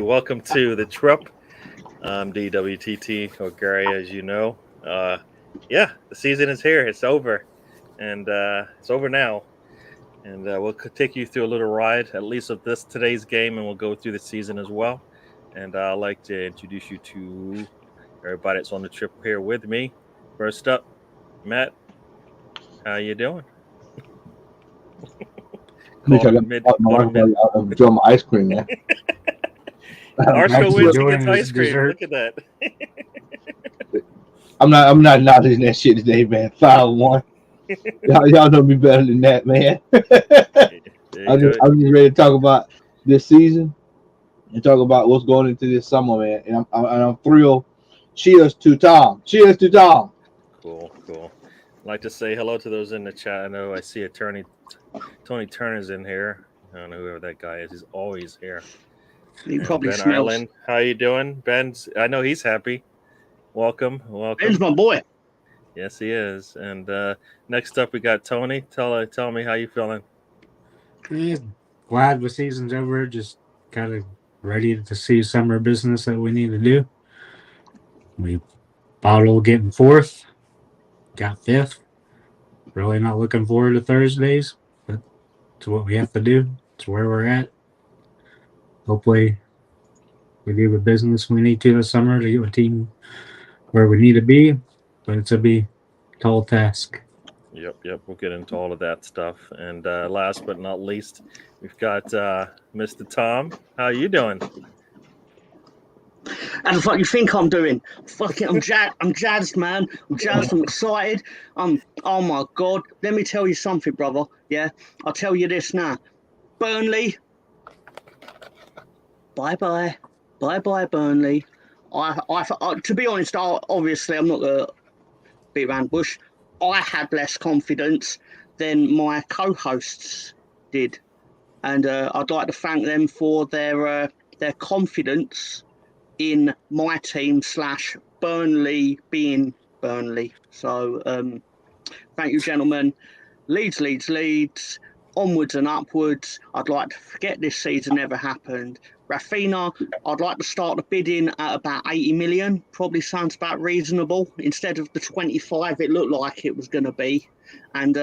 welcome to the trip. I'm DWTT, or Gary, as you know. Yeah, the season is here. It's over, and it's over now. And we'll take you through a little ride, at least of this today's game, and we'll go through the season as well. And I'd like to introduce you to everybody that's on the trip here with me. First up, Matt. How you doing? Bitch, I Called got him mid. my Called wife him mid. enjoy my ice cream, man. Arsenal Actually, wins. He Enjoying gets his ice cream. dessert. Look at that. I'm not noticing that shit today, man. 5-1. Y'all know me better than that, man. Yeah, good. I'm just ready to talk about this season and talk about what's going into this summer, man. And I'm thrilled. Cheers to Tom. Cheers to Tom. Cool, cool. I'd like to say hello to those in the chat. I know I see attorney Tony Turner's in here. I don't know whoever that guy is. He's always here. He And probably Ben smells. Ireland, how you doing? Ben's. I know he's happy. Welcome, welcome. Ben's my boy. Yes, he is. And next up, we got Tony. Tell me how you feeling. Yeah, glad the season's over. Just kind of ready to see summer business that we need to do. We bottle getting fourth, got fifth. Really not looking forward to Thursdays, but it's what we have to do. It's where we're at. Hopefully, we do the business we need to this summer to get a team where we need to be, but it's a be tall task. Yep. We'll get into all of that stuff. And last but not least, we've got Mr. Tom. How you doing? How the fuck you think I'm doing? I'm jazzed, man. I'm jazzed. I'm excited. Oh my god. Let me tell you something, brother. Yeah, I'll tell you this now. Burnley. Bye bye, Burnley. To be honest, obviously I'm not gonna beat around the bush. I had less confidence than my co-hosts did, and I'd like to thank them for their confidence in my team / Burnley being Burnley. So thank you, gentlemen. Leeds. Onwards and upwards. I'd like to forget this season ever happened. Rafinha, I'd like to start the bidding at about 80 million. Probably sounds about reasonable. Instead of the 25 it looked like it was going to be. And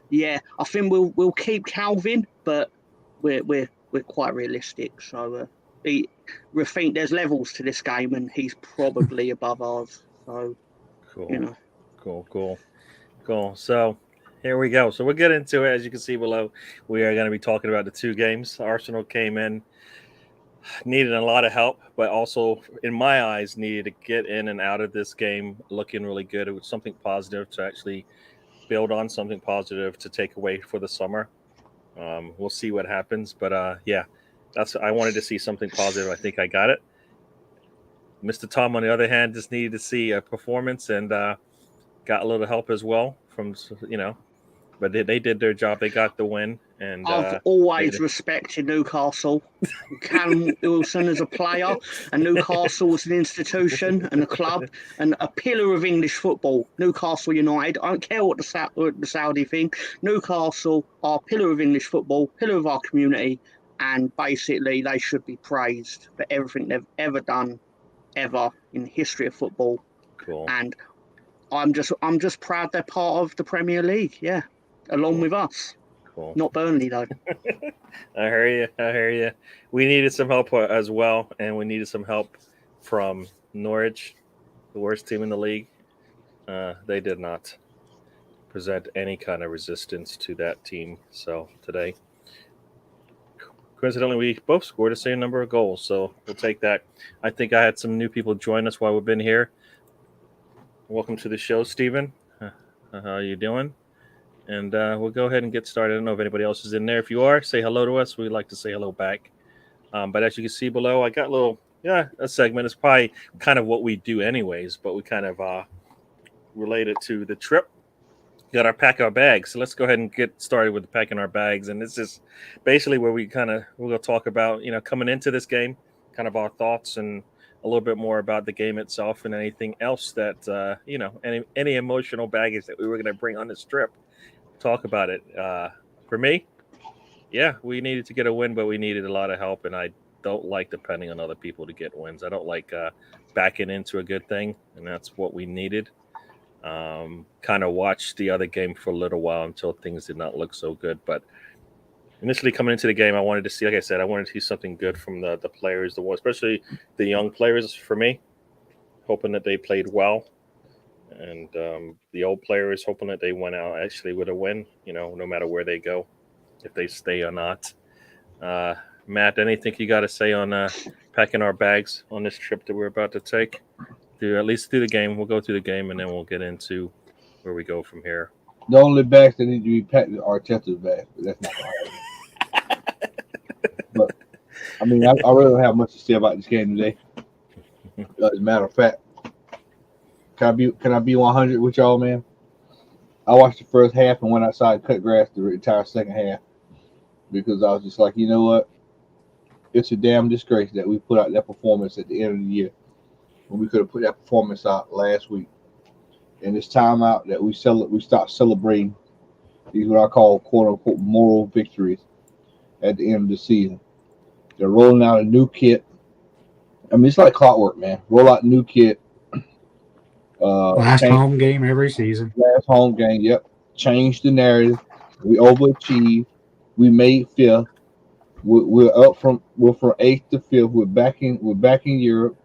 yeah, I think we'll keep Calvin, but we're quite realistic. So Rafinha, there's levels to this game, and he's probably above ours. So Cool. you know, Cool. So here we go. So we'll get into it. As you can see below, we are going to be talking about the two games. Arsenal came in, needed a lot of help, but also, in my eyes, needed to get in and out of this game looking really good. It was something positive to actually build on, something positive to take away for the summer. We'll see what happens. But yeah, I wanted to see something positive. I think I got it. Mr. Tom, on the other hand, just needed to see a performance and got a little help as well from, but they did their job. They got the win. And I've always respected Newcastle. Callum Wilson as a player, and Newcastle as an institution and a club and a pillar of English football. Newcastle United. I don't care what the Saudi think. Newcastle are a pillar of English football, pillar of our community, and basically they should be praised for everything they've ever done, ever in the history of football. Cool. And I'm just proud they're part of the Premier League. Yeah, along with us. Cool. Not Burnley though. I hear you. We needed some help as well, and we needed some help from Norwich, the worst team in the league. They did not present any kind of resistance to that team. So today, coincidentally, we both scored the same number of goals. So we'll take that. I think I had some new people join us while we've been here. Welcome to the show, Stephen. How are you doing? And we'll go ahead and get started. I don't know if anybody else is in there. If you are, say hello to us. We'd like to say hello back. But as you can see below, I got a segment. It's probably kind of what we do anyways, but we kind of related to the trip. Got our pack our bags. So let's go ahead and get started with packing our bags. And this is basically where we're going to talk about, coming into this game, kind of our thoughts and a little bit more about the game itself and anything else that, any emotional baggage that we were going to bring on this trip. Talk about it. For me, yeah, we needed to get a win, but we needed a lot of help, and I don't like depending on other people to get wins. I don't like backing into a good thing, and that's what we needed. Kind of watched the other game for a little while until things did not look so good. But initially coming into the game, I wanted to see, like I said, I wanted to see something good from the players, especially the young players for me, hoping that they played well. And the old players hoping that they went out actually with a win, no matter where they go, if they stay or not. Matt, anything you got to say on packing our bags on this trip that we're about to take? At least through the game. We'll go through the game, and then we'll get into where we go from here. The only bags that need to be packed are Arteta's bags, but that's not going to happen. But I mean, I really don't have much to say about this game today. As a matter of fact, can I be 100 with y'all, man? I watched the first half and went outside and cut grass the entire second half because I was just like, you know what? It's a damn disgrace that we put out that performance at the end of the year when we could have put that performance out last week. And it's time out that we start celebrating these what I call quote unquote moral victories at the end of the season. They're rolling out a new kit. I mean, it's like clockwork, man. Roll out a new kit. Last home game every season. Last home game, yep. Change the narrative. We overachieved. We made fifth. We're from 8th to 5th. We're back in Europe.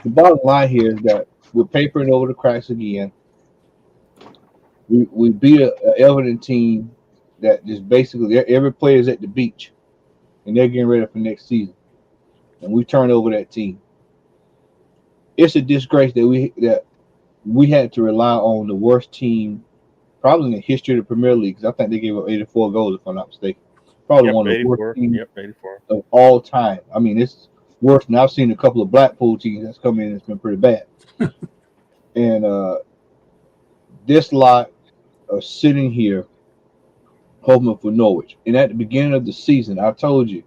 The bottom line here is that we're papering over the cracks again. We beat an Everton team that just basically every player is at the beach, and they're getting ready for next season, and we turn over that team. It's a disgrace that we had to rely on the worst team probably in the history of the Premier League, because I think they gave up 84 goals, if I'm not mistaken. Probably one of the worst teams 84. of all time. I mean, it's worse than I've seen a couple of Blackpool teams that's come in and it's been pretty bad. And this lot are sitting here hoping for Norwich. And at the beginning of the season, I told you,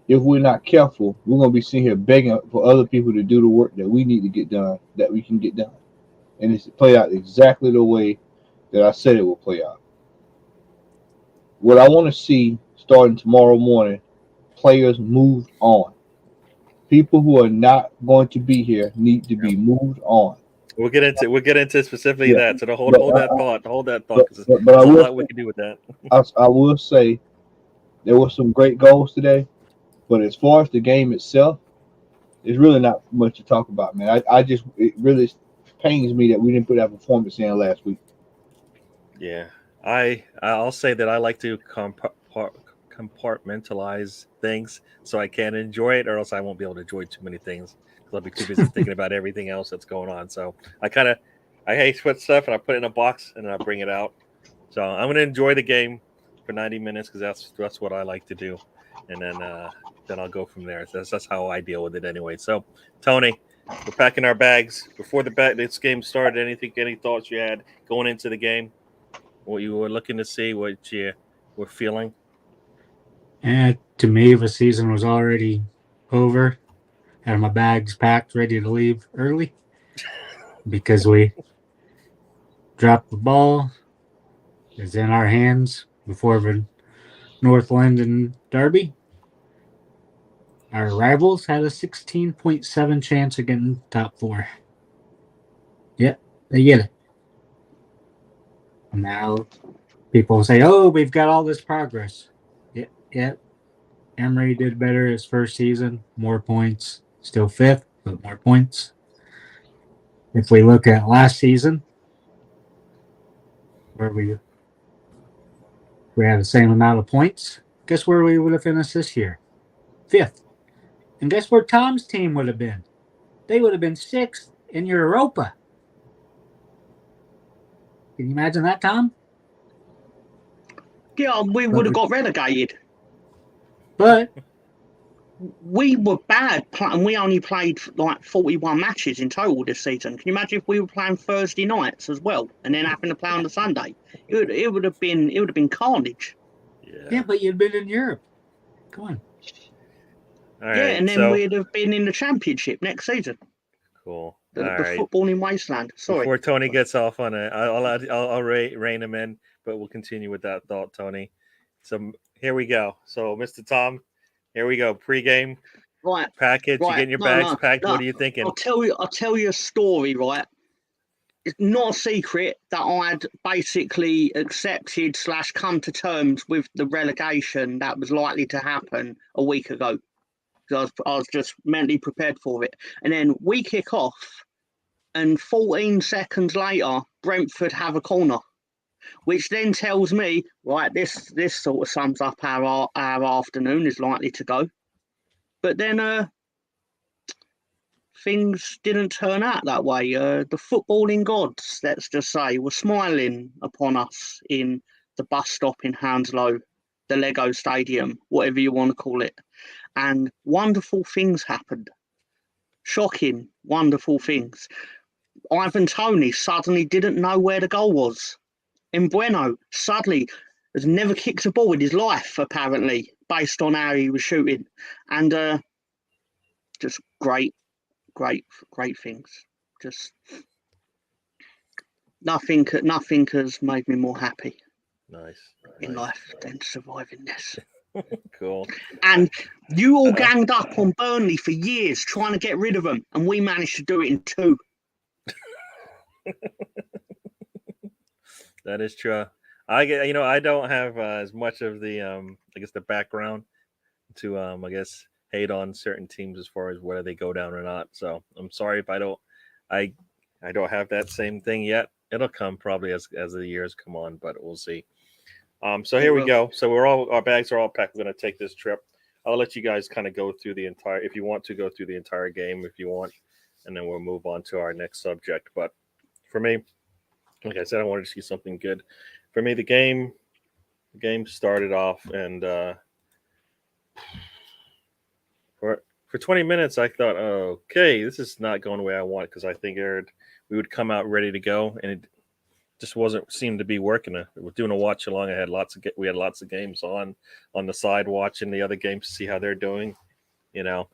if we're not careful, we're going to be sitting here begging for other people to do the work that we need to get done, that we can get done. And it's played out exactly the way that I said it will play out. What I want to see starting tomorrow morning, players move on. People who are not going to be here need to be moved on. We'll get into specifically that. So hold that thought. But I there's a will lot we can do with that. I will say there were some great goals today, but as far as the game itself, there's really not much to talk about, man. It really pains me that we didn't put that performance in last week. Yeah, I'll say that I like to compartmentalize things so I can enjoy it, or else I won't be able to enjoy too many things because I'll be too busy thinking about everything else that's going on. So I hate put stuff and I put it in a box and then I bring it out. So I'm going to enjoy the game for 90 minutes because that's what I like to do, and then I'll go from there. That's how I deal with it anyway. So Tony, we're packing our bags before this game started. Any thoughts you had going into the game? What you were looking to see, what you were feeling? And to me, the season was already over. Had my bags packed, ready to leave early because we dropped the ball. It's in our hands before the North London derby. Our rivals had a 16.7 chance of getting top 4. Yep, they get it. Now people say, "Oh, we've got all this progress." Yeah. Emery did better his first season, more points, still 5th, but more points. If we look at last season, where we had the same amount of points, guess where we would have finished this year? 5th. And guess where Tom's team would have been? They would have been 6th in Europa. Can you imagine that, Tom? Yeah, we would have got relegated. But we were bad, and we only played like 41 matches in total this season. Can you imagine if we were playing Thursday nights as well, and then having to play on the Sunday? It would have been carnage. Yeah, but you'd been in Europe. Come on. All right, and then we'd have been in the Championship next season. Cool. The footballing wasteland. Sorry. Before Tony gets off on it, I'll rein him in, but we'll continue with that thought, Tony. So here we go. So, Mr. Tom, Here we go. Pre-game Right, package. You getting your bags packed? What are you thinking? I'll tell you a story, right? It's not a secret that I'd basically accepted / come to terms with the relegation that was likely to happen a week ago. Because I was just mentally prepared for it. And then we kick off, and 14 seconds later, Brentford have a corner, which then tells me, right, this sort of sums up our afternoon is likely to go. But then things didn't turn out that way. The footballing gods, let's just say, were smiling upon us in the bus stop in Hounslow, the Lego Stadium, whatever you want to call it. And wonderful things happened. Shocking, wonderful things. Ivan Toney suddenly didn't know where the goal was. Bueno suddenly has never kicked a ball in his life, apparently, based on how he was shooting. And just great things. Just nothing has made me more happy in life than surviving this. Cool. And you all ganged up on Burnley for years trying to get rid of them, and we managed to do it in 2. That is true. I don't have as much of the I guess the background to I guess hate on certain teams as far as whether they go down or not. So I'm sorry if I don't have that same thing yet. It'll come probably as the years come on, but we'll see. So here we go. So our bags are all packed. We're gonna take this trip. I'll let you guys kind of go through if you want to go through the entire game if you want, and then we'll move on to our next subject. But for me, like I said, I wanted to see something good. For me, the game started off, and for 20 minutes, I thought, okay, this is not going the way I want, because I think we would come out ready to go, and it just seemed to be working. We're doing a watch along. We had lots of games on the side, watching the other games to see how they're doing, and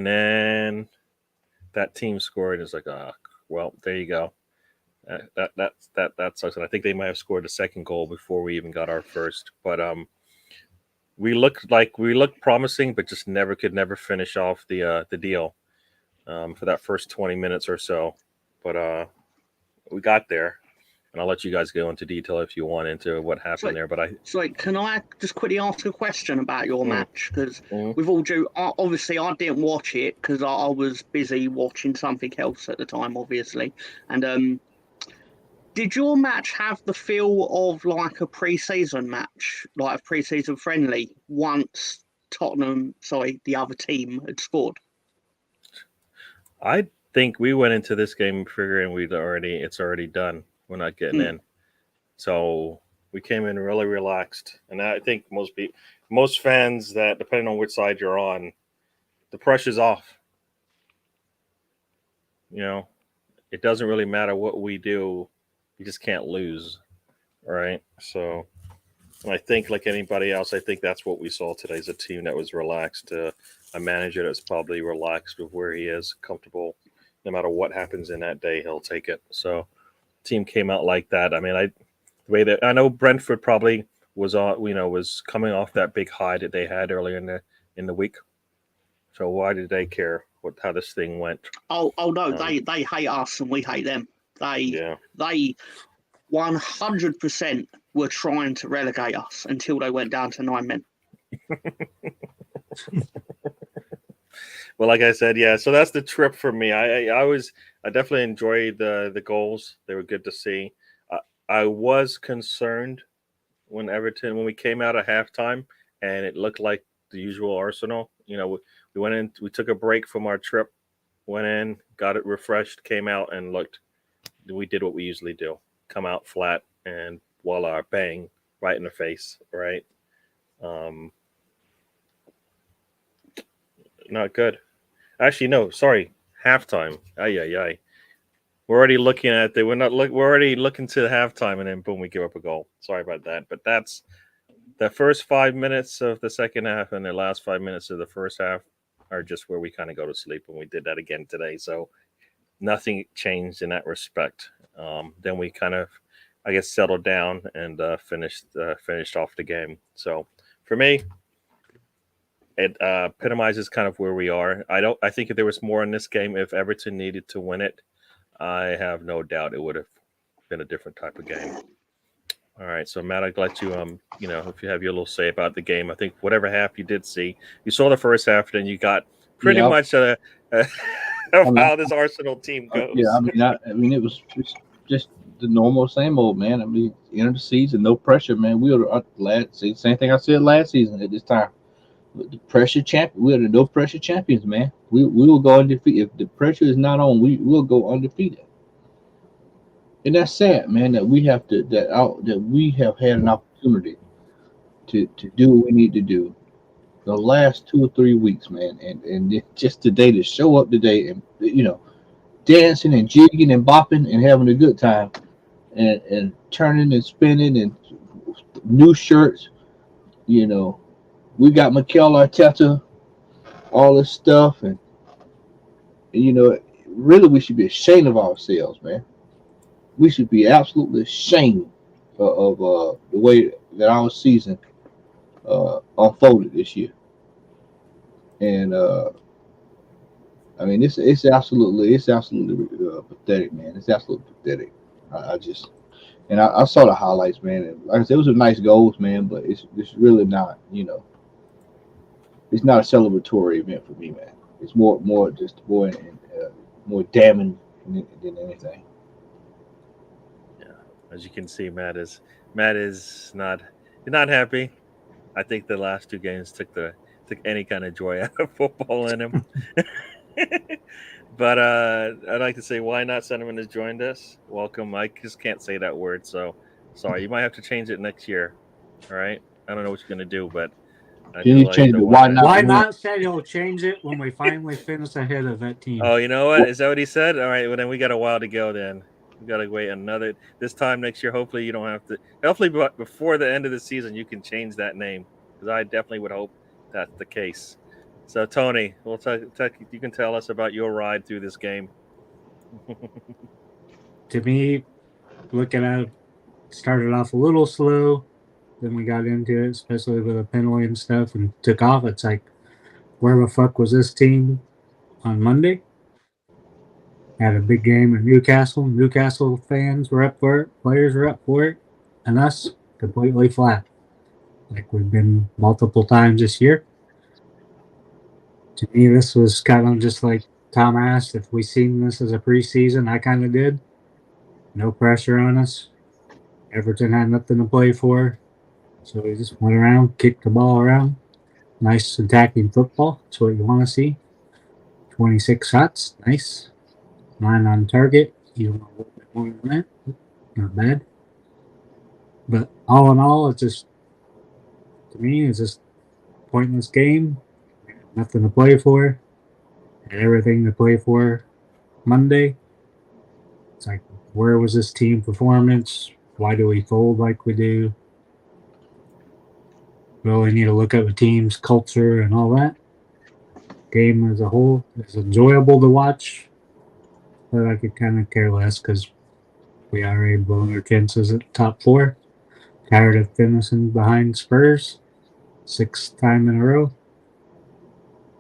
then that team scored. It's like, well, there you go. That sucks. And I think they might have scored the second goal before we even got our first. But we looked promising, but just could never finish off the deal for that first 20 minutes or so. But we got there, and I'll let you guys go into detail if you want into what happened there. But can I just quickly ask a question about your match? Because with all due, obviously I didn't watch it because I was busy watching something else at the time, obviously. And did your match have the feel of like a pre-season match, like a pre-season friendly, once the other team had scored? I think we went into this game figuring it's already done. We're not getting in. So we came in really relaxed. And I think most fans, that depending on which side you're on, the pressure's off. It doesn't really matter what we do. You just can't lose, right? So I think, like anybody else, I think that's what we saw today, is a team that was relaxed, a manager that's probably relaxed with where he is, comfortable. No matter what happens in that day, he'll take it. So team came out like that. I mean, the way that I know Brentford probably was coming off that big high that they had earlier in the week. So why did they care how this thing went? Oh no, they hate us and we hate them. They 100% were trying to relegate us until they went down to 9 men. Well, like I said, yeah. So that's the trip for me. I definitely enjoyed the goals. They were good to see. I was concerned when we came out of halftime and it looked like the usual Arsenal. We went in, we took a break from our trip, went in, got it refreshed, came out and looked. We did what we usually do: come out flat, and voila, bang, right in the face, right? Not good. Actually, no, sorry, halftime. Ay. We're already looking at it. We're already looking to halftime, and then boom, we give up a goal. Sorry about that, but that's the first 5 minutes of the second half and the last 5 minutes of the first half are just where we kind of go to sleep, and we did that again today. So nothing changed in that respect. Then we kind of, I guess, settled down and finished off the game. So for me, it epitomizes kind of where we are. I think if there was more in this game, if Everton needed to win it, I have no doubt it would have been a different type of game. All right, so Matt, I'd let you if you have your little say about the game. I think whatever half you did see, you saw the first half, then you got pretty much of how this Arsenal team goes. Yeah, I mean, it was just the normal same old, man. I mean, end of the season, no pressure, man. We were glad. See, same thing I said last season at this time. The pressure champion, we are the no pressure champions, man. We will go undefeated. If the pressure is not on, we will go undefeated. And that's sad, man. That we have had an opportunity to do what we need to do the last 2 or 3 weeks, man. And just today to show up today and dancing and jigging and bopping and having a good time and turning and spinning and new shirts. We got Mikel Arteta, all this stuff, and really we should be ashamed of ourselves, man. We should be absolutely ashamed of the way that our season unfolded this year. And I mean, it's absolutely pathetic, man. It's absolutely pathetic. I saw the highlights, man. And like I said, it was a nice goals, man, but it's really not, it's not a celebratory event for me, man. It's more damning than anything. Yeah, as you can see, Matt is not happy. I think the last 2 games took any kind of joy out of football in him. But I'd like to say, why not sentiment has joined us. Welcome. I just can't say that word, so sorry. You might have to change it next year. All right. I don't know what you're gonna do, but you need to change it. Why not? Why not say he'll change it when we finally finish ahead of that team? Oh, you know what? Is that what he said? All right. Well, then we got a while to go. Then we got to wait another. This time next year, hopefully you don't have to. Hopefully, before the end of the season, you can change that name, because I definitely would hope that's the case. So, Tony, we'll you can tell us about your ride through this game. To me, looking at it, started off a little slow. Then we got into it, especially with the penalty and stuff, and took off. It's like, where the fuck was this team on Monday? Had a big game in Newcastle. Newcastle fans were up for it. Players were up for it. And us, completely flat. Like we've been multiple times this year. To me, this was kind of just like Tom asked if we seen this as a preseason. I kind of did. No pressure on us. Everton had nothing to play for. So we just went around, kicked the ball around. Nice attacking football. That's what you want to see. 26 shots. Nice. 9 on target. You want a little bit more than that. Not bad. But all in all, it's just, to me, it's just a pointless game. Nothing to play for. Had everything to play for Monday. It's like, where was this team performance? Why do we fold like we do? Really need to look at the team's culture and all that. Game as a whole is enjoyable to watch, but I could kind of care less because we already blown our chances at top 4. Tired of finishing behind Spurs 6th time in a row.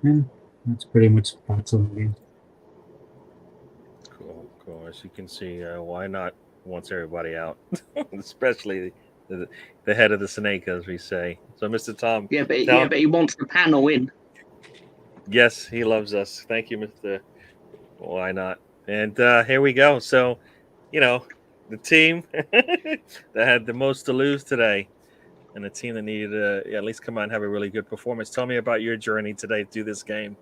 And that's pretty much thoughts on the game. Cool. As you can see, why not wants everybody out, especially the head of the snake, as we say. So, Mr. Tom. Yeah, but he wants the panel in. Yes, he loves us. Thank you, Mr. Why not? And here we go. So, the team that had the most to lose today, and the team that needed to at least come out and have a really good performance. Tell me about your journey today through this game.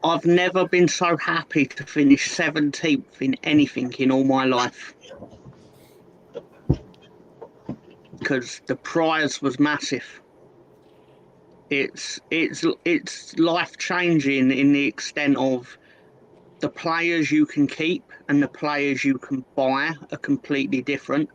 I've never been so happy to finish 17th in anything in all my life, because the prize was massive. It's life changing in the extent of the players you can keep and the players you can buy are completely different.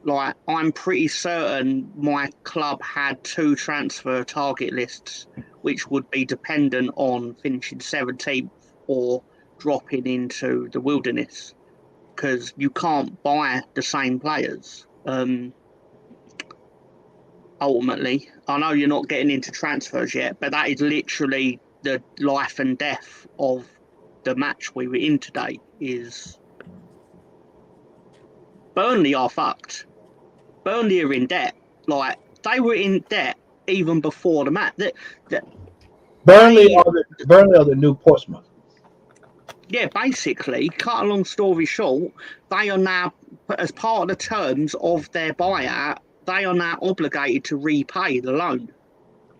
Like, I'm pretty certain my club had 2 transfer target lists, which would be dependent on finishing 17th or dropping into the wilderness, because you can't buy the same players. I ultimately. I know you're not getting into transfers yet, but that is literally the life and death of the match we were in today. Is Burnley are fucked. Burnley are in debt. Like, they were in debt even before the match. Burnley are the new Portsmouth. Yeah, basically, cut a long story short, they are now, as part of the terms of their buyout, they are now obligated to repay the loan,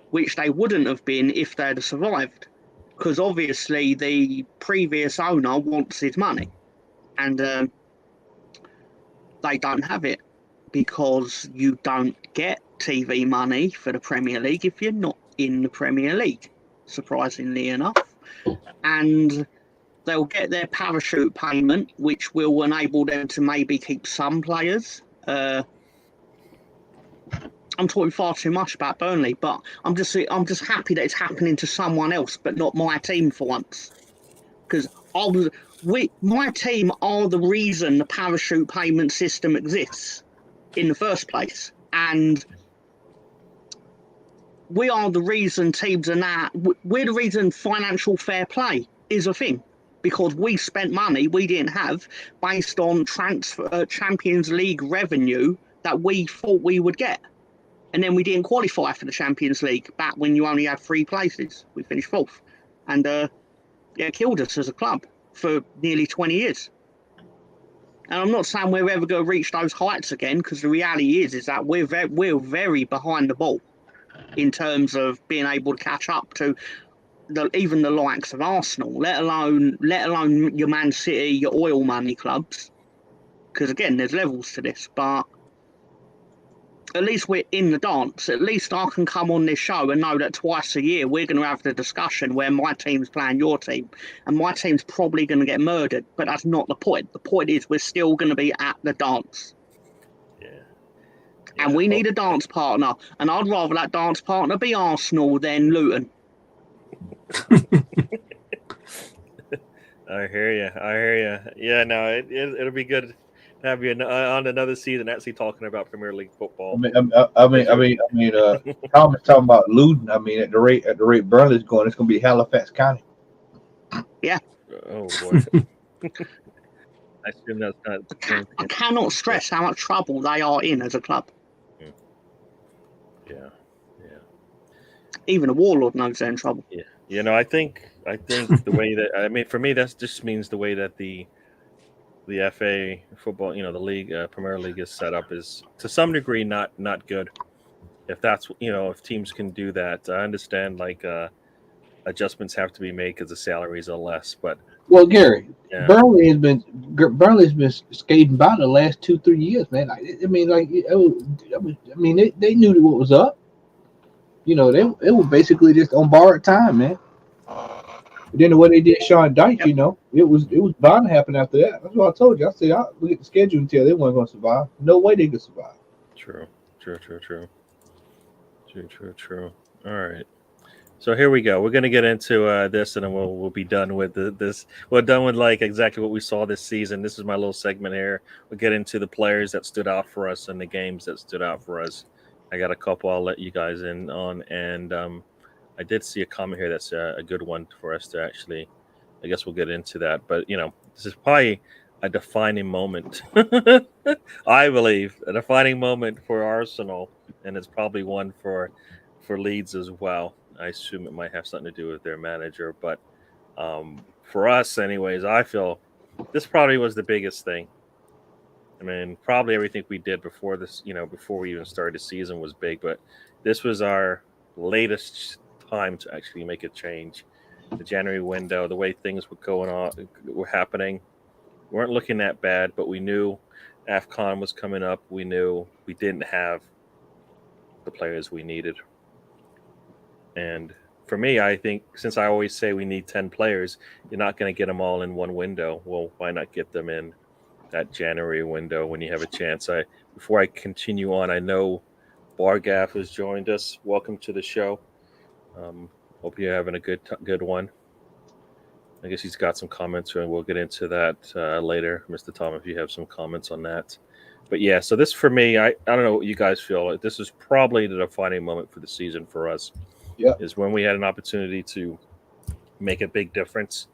which they wouldn't have been if they'd have survived. Because obviously the previous owner wants his money, and they don't have it, because you don't get TV money for the Premier League if you're not in the Premier League, surprisingly enough. And they'll get their parachute payment, which will enable them to maybe keep some players. I'm talking far too much about Burnley, but I'm just happy that it's happening to someone else, but not my team for once. Because my team are the reason the parachute payment system exists in the first place, and we are the reason teams are now. We're the reason financial fair play is a thing, because we spent money we didn't have based on transfer Champions League revenue that we thought we would get. And then we didn't qualify for the Champions League back when you only had 3 places. We finished 4th. And it killed us as a club for nearly 20 years. And I'm not saying we're ever going to reach those heights again, because the reality is that we're very behind the ball in terms of being able to catch up to even the likes of Arsenal, let alone your Man City, your oil money clubs. Because again, there's levels to this, but at least we're in the dance. At least I can come on this show and know that twice a year we're going to have the discussion where my team's playing your team, and my team's probably going to get murdered. But that's not the point. The point is we're still going to be at the dance. Yeah. And we need a dance partner, and I'd rather that dance partner be Arsenal than Luton. I hear you. Yeah, no, it'll be good to have you on another season actually talking about Premier League football. I mean, Tom is talking about Luton. I mean, at the rate Burnley's going, it's going to be Halifax County. Yeah. Oh boy. I assume that's not. I cannot stress how much trouble they are in as a club. Yeah. Even a Warlord knows they're in trouble. Yeah. You know, I think the way that for me that just means the way that the FA football, the league, Premier League is set up is to some degree not good. If that's if teams can do that, I understand adjustments have to be made because the salaries are less. But well, Gary, yeah. Burnley's been skating by the last 2-3 years, man. I mean, they knew what was up. They were basically just on borrowed time, man. But then the way they did Sean Dyche, it was bound to happen after that. That's what I told you. I said, I'll look at the schedule and tell they weren't going to survive. No way they could survive. True. All right. So here we go. We're going to get into this, and then we'll be done with this. We're done with exactly what we saw this season. This is my little segment here. We'll get into the players that stood out for us and the games that stood out for us. I got a couple I'll let you guys in on, and I did see a comment here that's a good one for us to actually. I guess we'll get into that, but this is probably a defining moment. I believe a defining moment for Arsenal, and it's probably one for Leeds as well. I assume it might have something to do with their manager, but for us, anyways, I feel this probably was the biggest thing. I mean, probably everything we did before this, before we even started the season was big, but this was our latest time to actually make a change. The January window, the way things were happening, weren't looking that bad, but we knew AFCON was coming up. We knew we didn't have the players we needed. And for me, I think since I always say we need 10 players, you're not going to get them all in one window. Well, why not get them in that January window when you have a chance? Before I continue on, I know Bargaff has joined us. Welcome to the show. Hope you're having a good one. I guess he's got some comments, and we'll get into that later, Mr. Tom, if you have some comments on that. But yeah, so this for me, I don't know what you guys feel. This is probably the defining moment for the season for us. Yeah. Is when we had an opportunity to make a big difference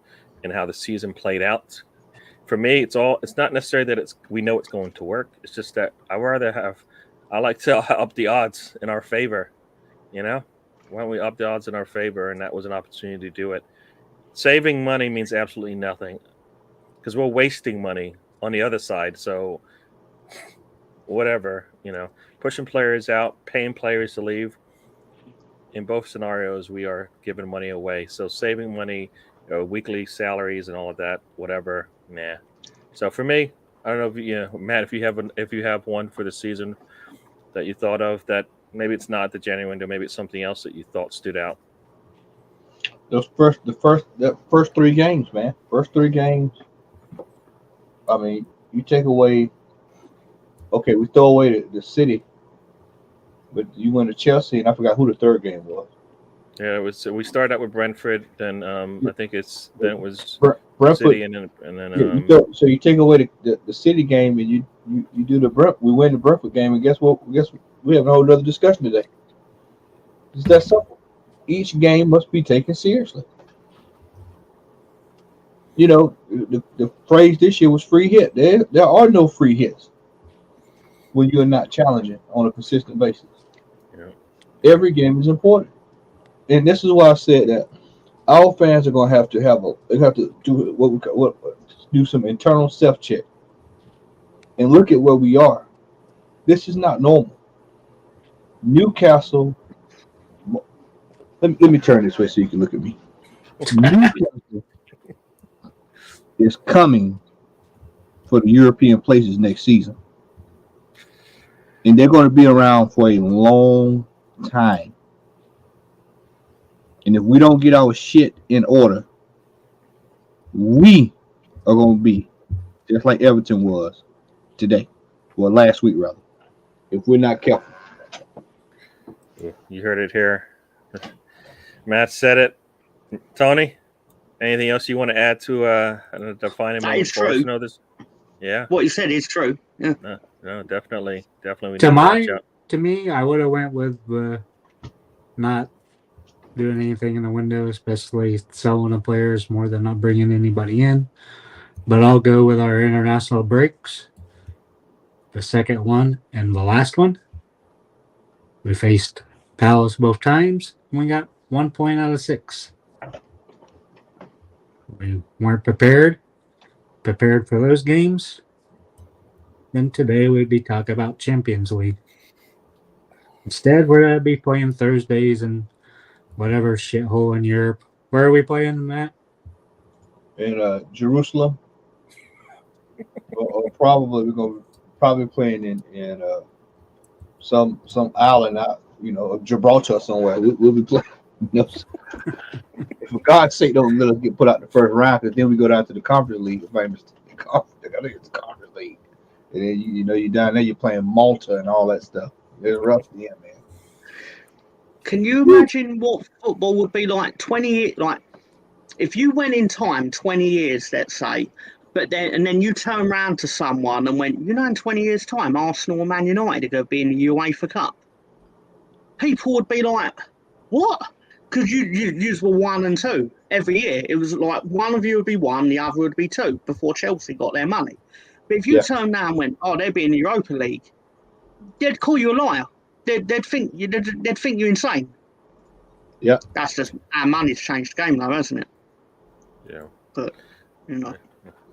in how the season played out. For me, it's not necessarily that we know it's going to work. It's just that I like to up the odds in our favor. You know, why don't we up the odds in our favor? And that was an opportunity to do it. Saving money means absolutely nothing because we're wasting money on the other side. So whatever, pushing players out, paying players to leave. In both scenarios, we are giving money away. So saving money, weekly salaries and all of that, whatever, nah. So for me, I don't know if Matt, if you have one for the season that you thought of that maybe it's not the January window, maybe it's something else that you thought stood out. The first 3 games, man. First 3 games. I mean, you take away. Okay, we throw away the City, but you went to Chelsea, and I forgot who the 3rd game was. Yeah, it was. We started out with Brentford, then I think it was Brentford, City, and then so you take away the City game, and you do we win the Brentford game, and guess what? We have a whole other discussion today. It's that simple. Each game must be taken seriously. The phrase this year was free hit. There are no free hits when you're not challenging on a consistent basis. Yeah. Every game is important, and this is why I said that our fans are going to have to do some internal self check and look at where we are. This is not normal. Newcastle. Let me turn this way so you can look at me. Newcastle is coming for the European places next season, and they're going to be around for a long time. And if we don't get our shit in order, we are going to be just like Everton was today, or last week rather, if we're not careful. You heard it here. Matt said it. Tony, anything else you want to add to defining moment for us? Know this? Yeah. What you said is true. Yeah. No, definitely. We To me, I would have went with not doing anything in the window, especially selling the players more than not bringing anybody in. But I'll go with our international breaks. The second one and the last one. We faced Palace both times, and we got 1 point out of 6. We weren't prepared for those games. Then today we'd be talking about Champions League. Instead, we're going to be playing Thursdays and whatever shithole in Europe. Where are we playing, Matt? In Jerusalem. or probably we're going to be playing in some island out, of Gibraltar somewhere. We'll be playing. For God's sake, don't let us get put out the first round, because then we go down to the Conference League. I think it's the Conference League, and then you're down there, you're playing Malta and all that stuff. It's rough, yeah, man. Can you imagine what football would be like 20? Like, if you went in time 20 years, let's say, and then you turn around to someone and went, in 20 years' time, Arsenal or Man United are going to be in the UEFA Cup. People would be like, what? Because you were 1 and 2 every year. It was like one of you would be 1, the other would be 2 before Chelsea got their money. But if you turned now and went, they'd be in the Europa League, they'd call you a liar. They'd think you're insane. Yeah, that's just our money's changed the game, though, hasn't it? Yeah, but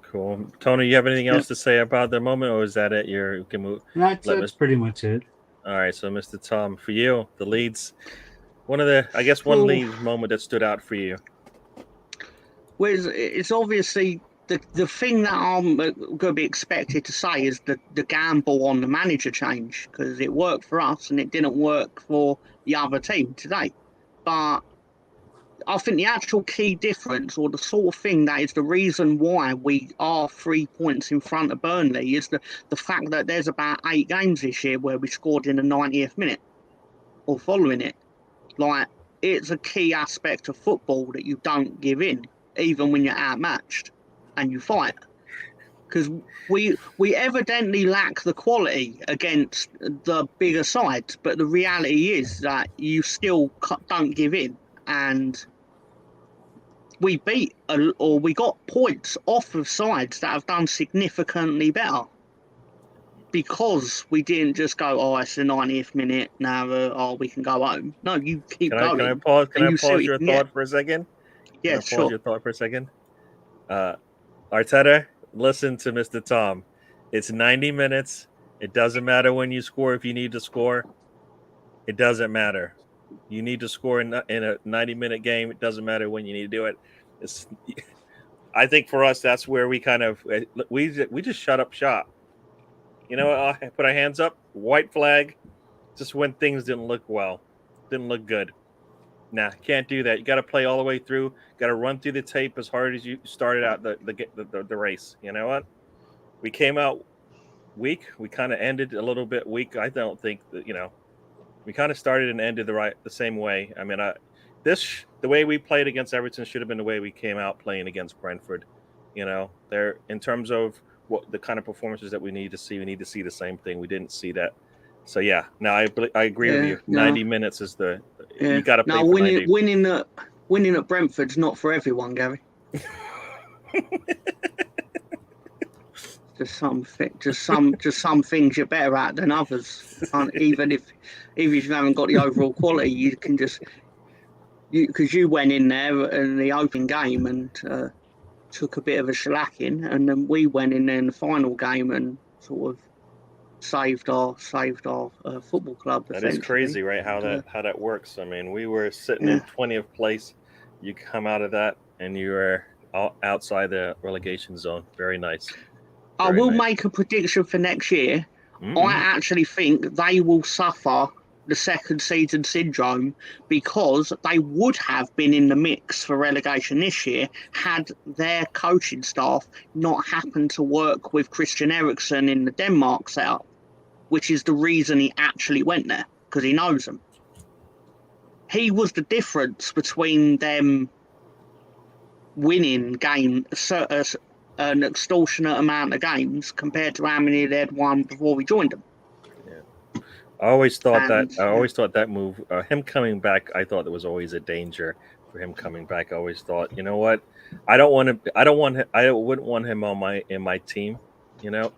cool. Tony, you have anything else to say about the moment, or is that it? You can move. That's pretty much it. All right, so Mr. Tom, for you, the Leeds. One Leeds moment that stood out for you. Well, it's obviously the thing that I'm going to be expected to say is the gamble on the manager change, because it worked for us and it didn't work for the other team today. But I think the actual key difference, or the sort of thing that is the reason why we are 3 points in front of Burnley, is the fact that there's about 8 games this year where we scored in the 90th minute or following it. Like, it's a key aspect of football that you don't give in, even when you're outmatched and you fight. because we evidently lack the quality against the bigger sides, but the reality is that you still don't give in, and we beat or we got points off of sides that have done significantly better because we didn't just go, oh, it's the 90th minute now, we can go home. No, you keep going. Can I pause? Can I and pause your thought for a second? Yeah, Can I pause sure. your thought for a second? Arteta, listen to Mr. Tom. It's 90 minutes. It doesn't matter when you score. If you need to score, it doesn't matter. You need to score in a 90-minute game. It doesn't matter when you need to do it. I think for us, that's where we kind of we just shut up shop. You know, put our hands up, white flag. Just when things didn't look well, didn't look good. Nah, can't do that. You got to play all the way through. Got to run through the tape as hard as you started out the race. You know what? We came out weak. We kind of ended a little bit weak. I don't think that we kind of started and ended the same way. I mean, the way we played against Everton should have been the way we came out playing against Brentford. You know, there in terms of what the kind of performances that we need to see the same thing. We didn't see that. So yeah, no, I agree with you. 90 minutes is you got to play. No, winning at Brentford's not for everyone, Gary. Just some things you're better at than others. Even if you haven't got the overall quality, you can just because you went in there in the open game and took a bit of a shellacking, and then we went in there in the final game and sort of saved our football club. That is crazy, right? How that works. I mean, we were sitting in 20th place. You come out of that and you are outside the relegation zone. Very nice. I will make a prediction for next year. I actually think they will suffer the second season syndrome because they would have been in the mix for relegation this year had their coaching staff not happened to work with Christian Eriksen in the Denmark setup, which is the reason he actually went there, because he knows them. He was the difference between them winning an extortionate amount of games compared to how many they'd won before we joined them. I always thought that move, him coming back, I thought there was always a danger for him coming back. I always thought, you know what, I wouldn't want him in my team. Well,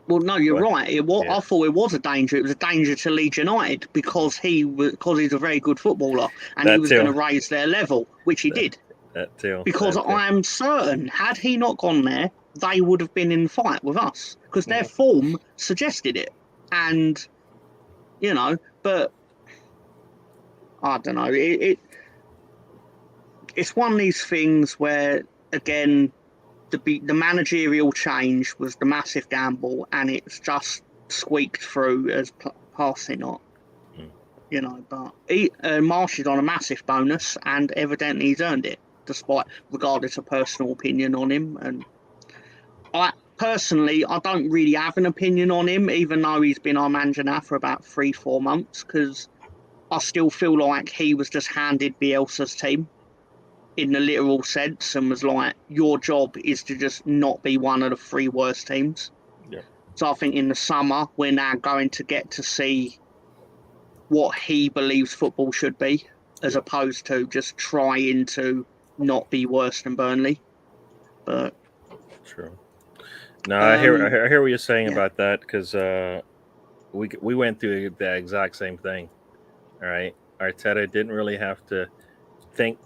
no, you're right. I thought it was a danger. It was a danger to Leeds United because he's a very good footballer and he was going to raise their level, which he did. That too. Because I am certain, had he not gone there, they would have been in fight with us because their form suggested it. And, but I don't know. It's one of these things where, again, the managerial change was the massive gamble, and it's just squeaked through as passing not. But Marsh is on a massive bonus, and evidently he's earned it, regardless of personal opinion on him. And I don't really have an opinion on him, even though he's been our manager now for about 3-4 months, because I still feel like he was just handed Bielsa's team in the literal sense and was like, your job is to just not be one of the 3 worst teams. Yeah. So I think in the summer, we're now going to get to see what he believes football should be, as opposed to just trying to not be worse than Burnley. But true. No, I hear what you're saying about that, because we went through the exact same thing. All right, Arteta didn't really have to think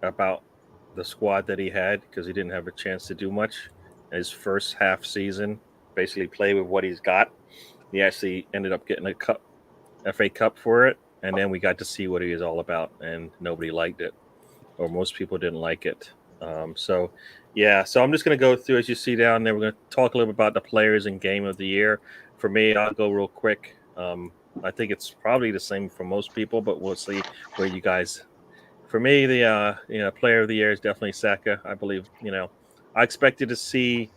about the squad that he had because he didn't have a chance to do much. His first half season, basically play with what he's got. He actually ended up getting a FA Cup for it, and then we got to see what he was all about, and nobody liked it, or most people didn't like it. So I'm just going to go through, as you see down there, we're going to talk a little bit about the players and game of the year. For me, I'll go real quick. I think it's probably the same for most people, but we'll see where you guys. For me, the player of the year is definitely Saka. I believe, I expected to see.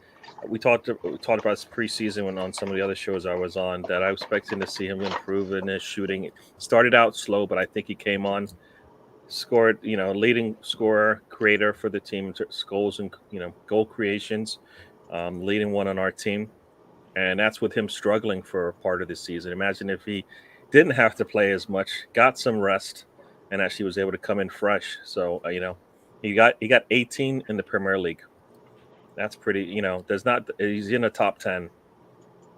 We talked about this preseason on some of the other shows I was on, that I was expecting to see him improve in his shooting. It started out slow, but I think he came on, scored, leading scorer, creator for the team, goals and goal creations. leading one on our team. And that's with him struggling for part of the season. Imagine if he didn't have to play as much, got some rest, and actually was able to come in fresh. So, he got 18 in the Premier League. That's pretty, he's in the top 10.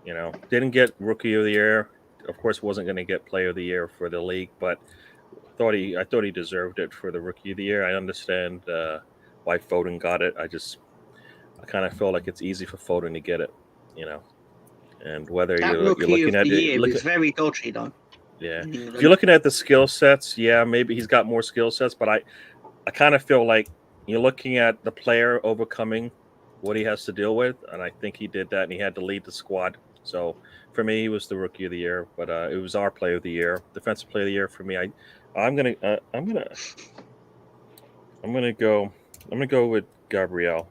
Didn't get Rookie of the Year. Of course, wasn't going to get Player of the Year for the league, but I thought he deserved it for the Rookie of the Year. I understand why Foden got it. I kind of feel like it's easy for Foden to get it, And whether That you're Rookie looking of at the it, Year is very dodgy, though. yeah. If you're looking at the skill sets, yeah, maybe he's got more skill sets, but I kind of feel like you're looking at the player overcoming what he has to deal with, and I think he did that, and he had to lead the squad. So for me, he was the Rookie of the Year, but it was our Player of the Year, Defensive Player of the Year for me. I'm gonna go with Gabriel.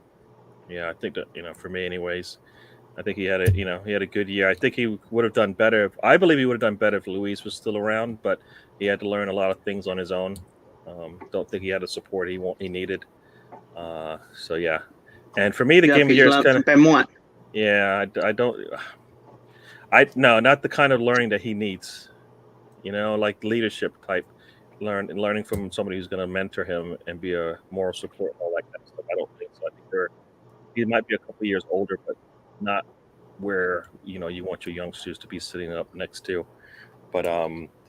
Yeah, I think that for me, anyways. I think he had a good year. I think he would have done better. I believe he would have done better if Luis was still around, but he had to learn a lot of things on his own. Don't think he had the support he needed. So yeah, and for me, the game of the year is kind of Ben White. Yeah, no, not the kind of learning that he needs. Like leadership type, learning from somebody who's going to mentor him and be a moral support and all that kind of stuff. I don't think so. I think he might be a couple of years older, but not where you want your youngsters to be sitting up next to. But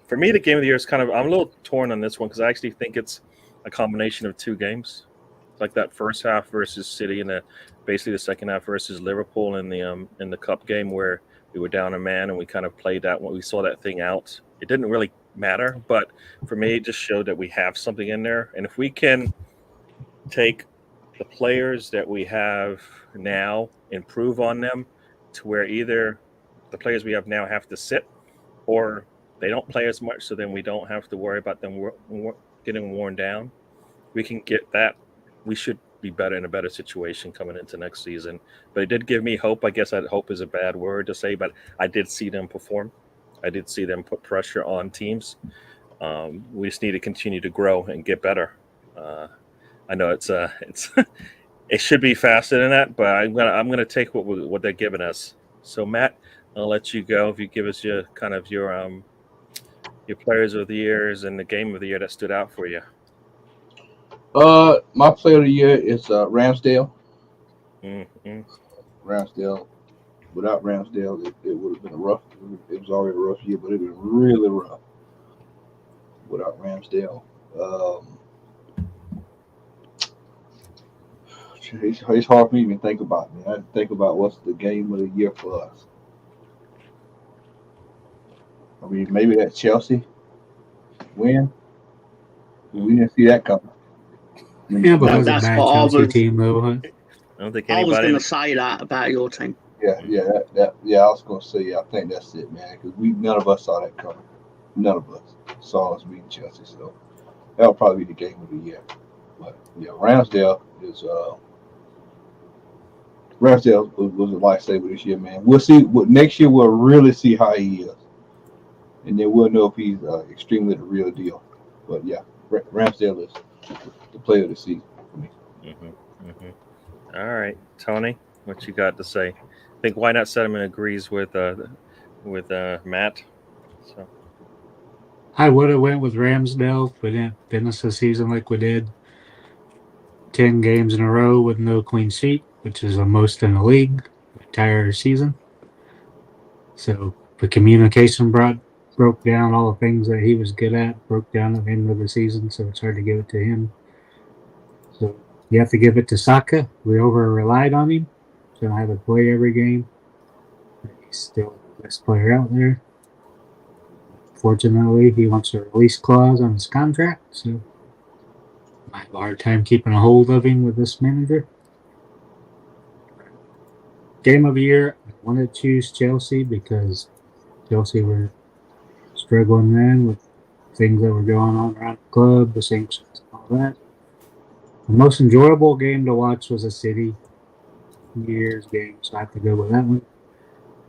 for me, the game of the year is I'm a little torn on this one because I actually think it's a combination of two games. It's like that first half versus City and basically the second half versus Liverpool in the cup game where we were down a man and we kind of played that when we saw that thing out. It didn't really matter, but for me, it just showed that we have something in there, and if we can take the players that we have now, improve on them to where either the players we have now have to sit or they don't play as much, so then we don't have to worry about them getting worn down. We can get that. We should be better in a better situation coming into next season. But it did give me hope. I guess that hope is a bad word to say, but I did see them perform. I did see them put pressure on teams. We just need to continue to grow and get better. I know it's it should be faster than that, but I'm gonna take what they're giving us. So Matt, I'll let you go if you give us your players of the years and the game of the year that stood out for you. My player of the year is Ramsdale. Mm-hmm. Ramsdale. Without Ramsdale, it would have been rough. It was already a rough year, but it was really rough without Ramsdale. It's hard for me to even think about. I think about what's the game of the year for us. I mean, maybe that Chelsea win. We didn't see that coming. Yeah, but it was a That's bad what I Chelsea was. team, though. Huh? I don't think I was anybody. going to say that about your team. Yeah. I was gonna say, I think that's it, man. Because none of us saw that coming. None of us saw us beating Chelsea, so that'll probably be the game of the year. But yeah, Ramsdale was a lifesaver this year, man. We'll see. Next year we'll really see how he is, and then we'll know if he's extremely the real deal. But yeah, Ramsdale is the player of the season for me. Mm-hmm. All right, Tony, what you got to say? I think Why Not Sentiment agrees with Matt. So I would have went with Ramsdale if we didn't finish the season like we did. 10 games in a row with no clean sheet, which is the most in the league the entire season. So the communication broke down all the things that he was good at, broke down at the end of the season, so it's hard to give it to him. So you have to give it to Saka. We over-relied on him. Going to have to play every game. He's still the best player out there. Fortunately, he wants a release clause on his contract, so I have a hard time keeping a hold of him with this manager. Game of the year, I want to choose Chelsea because Chelsea were struggling then with things that were going on around the club, the sanctions and all that. The most enjoyable game to watch was a City New Year's game, so I have to go with that one.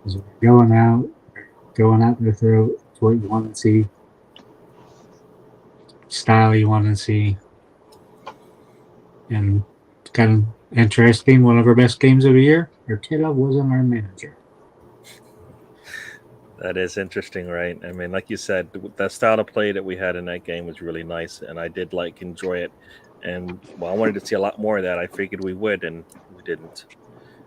Because we're going out their throat. It's what you want to see. Style you want to see. And kind of Interesting. One of our best games of the year. Arteta wasn't our manager. That is interesting, right? I mean, like you said, that style of play that we had in that game was really nice, and I did enjoy it. And I wanted to see a lot more of that. I figured we would, and we didn't.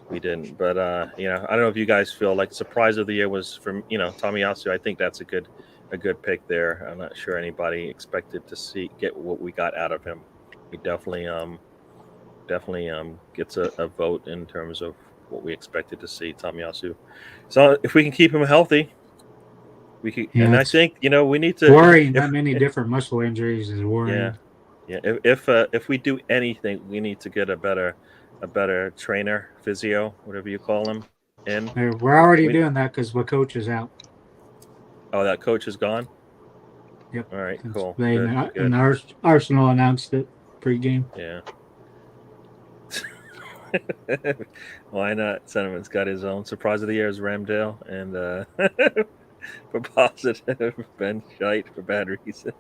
We didn't. But I don't know if you guys feel like surprise of the year was from Tomiyasu. I think that's a good pick there. I'm not sure anybody expected to get what we got out of him. He definitely gets a vote in terms of what we expected to see Tomiyasu. So if we can keep him healthy, we could. Yeah, and I think we need to. Worrying that many different muscle injuries is worrying. Yeah. If we do anything, we need to get a better trainer, physio, whatever you call him, in. We're already doing that because the coach is out. Oh, that coach is gone? Yep. All right, cool. And Arsenal announced it pre-game. Yeah. Why not? Sentiment's got his own. Surprise of the year is Ramdale, and for positive, Ben Shite for bad reason.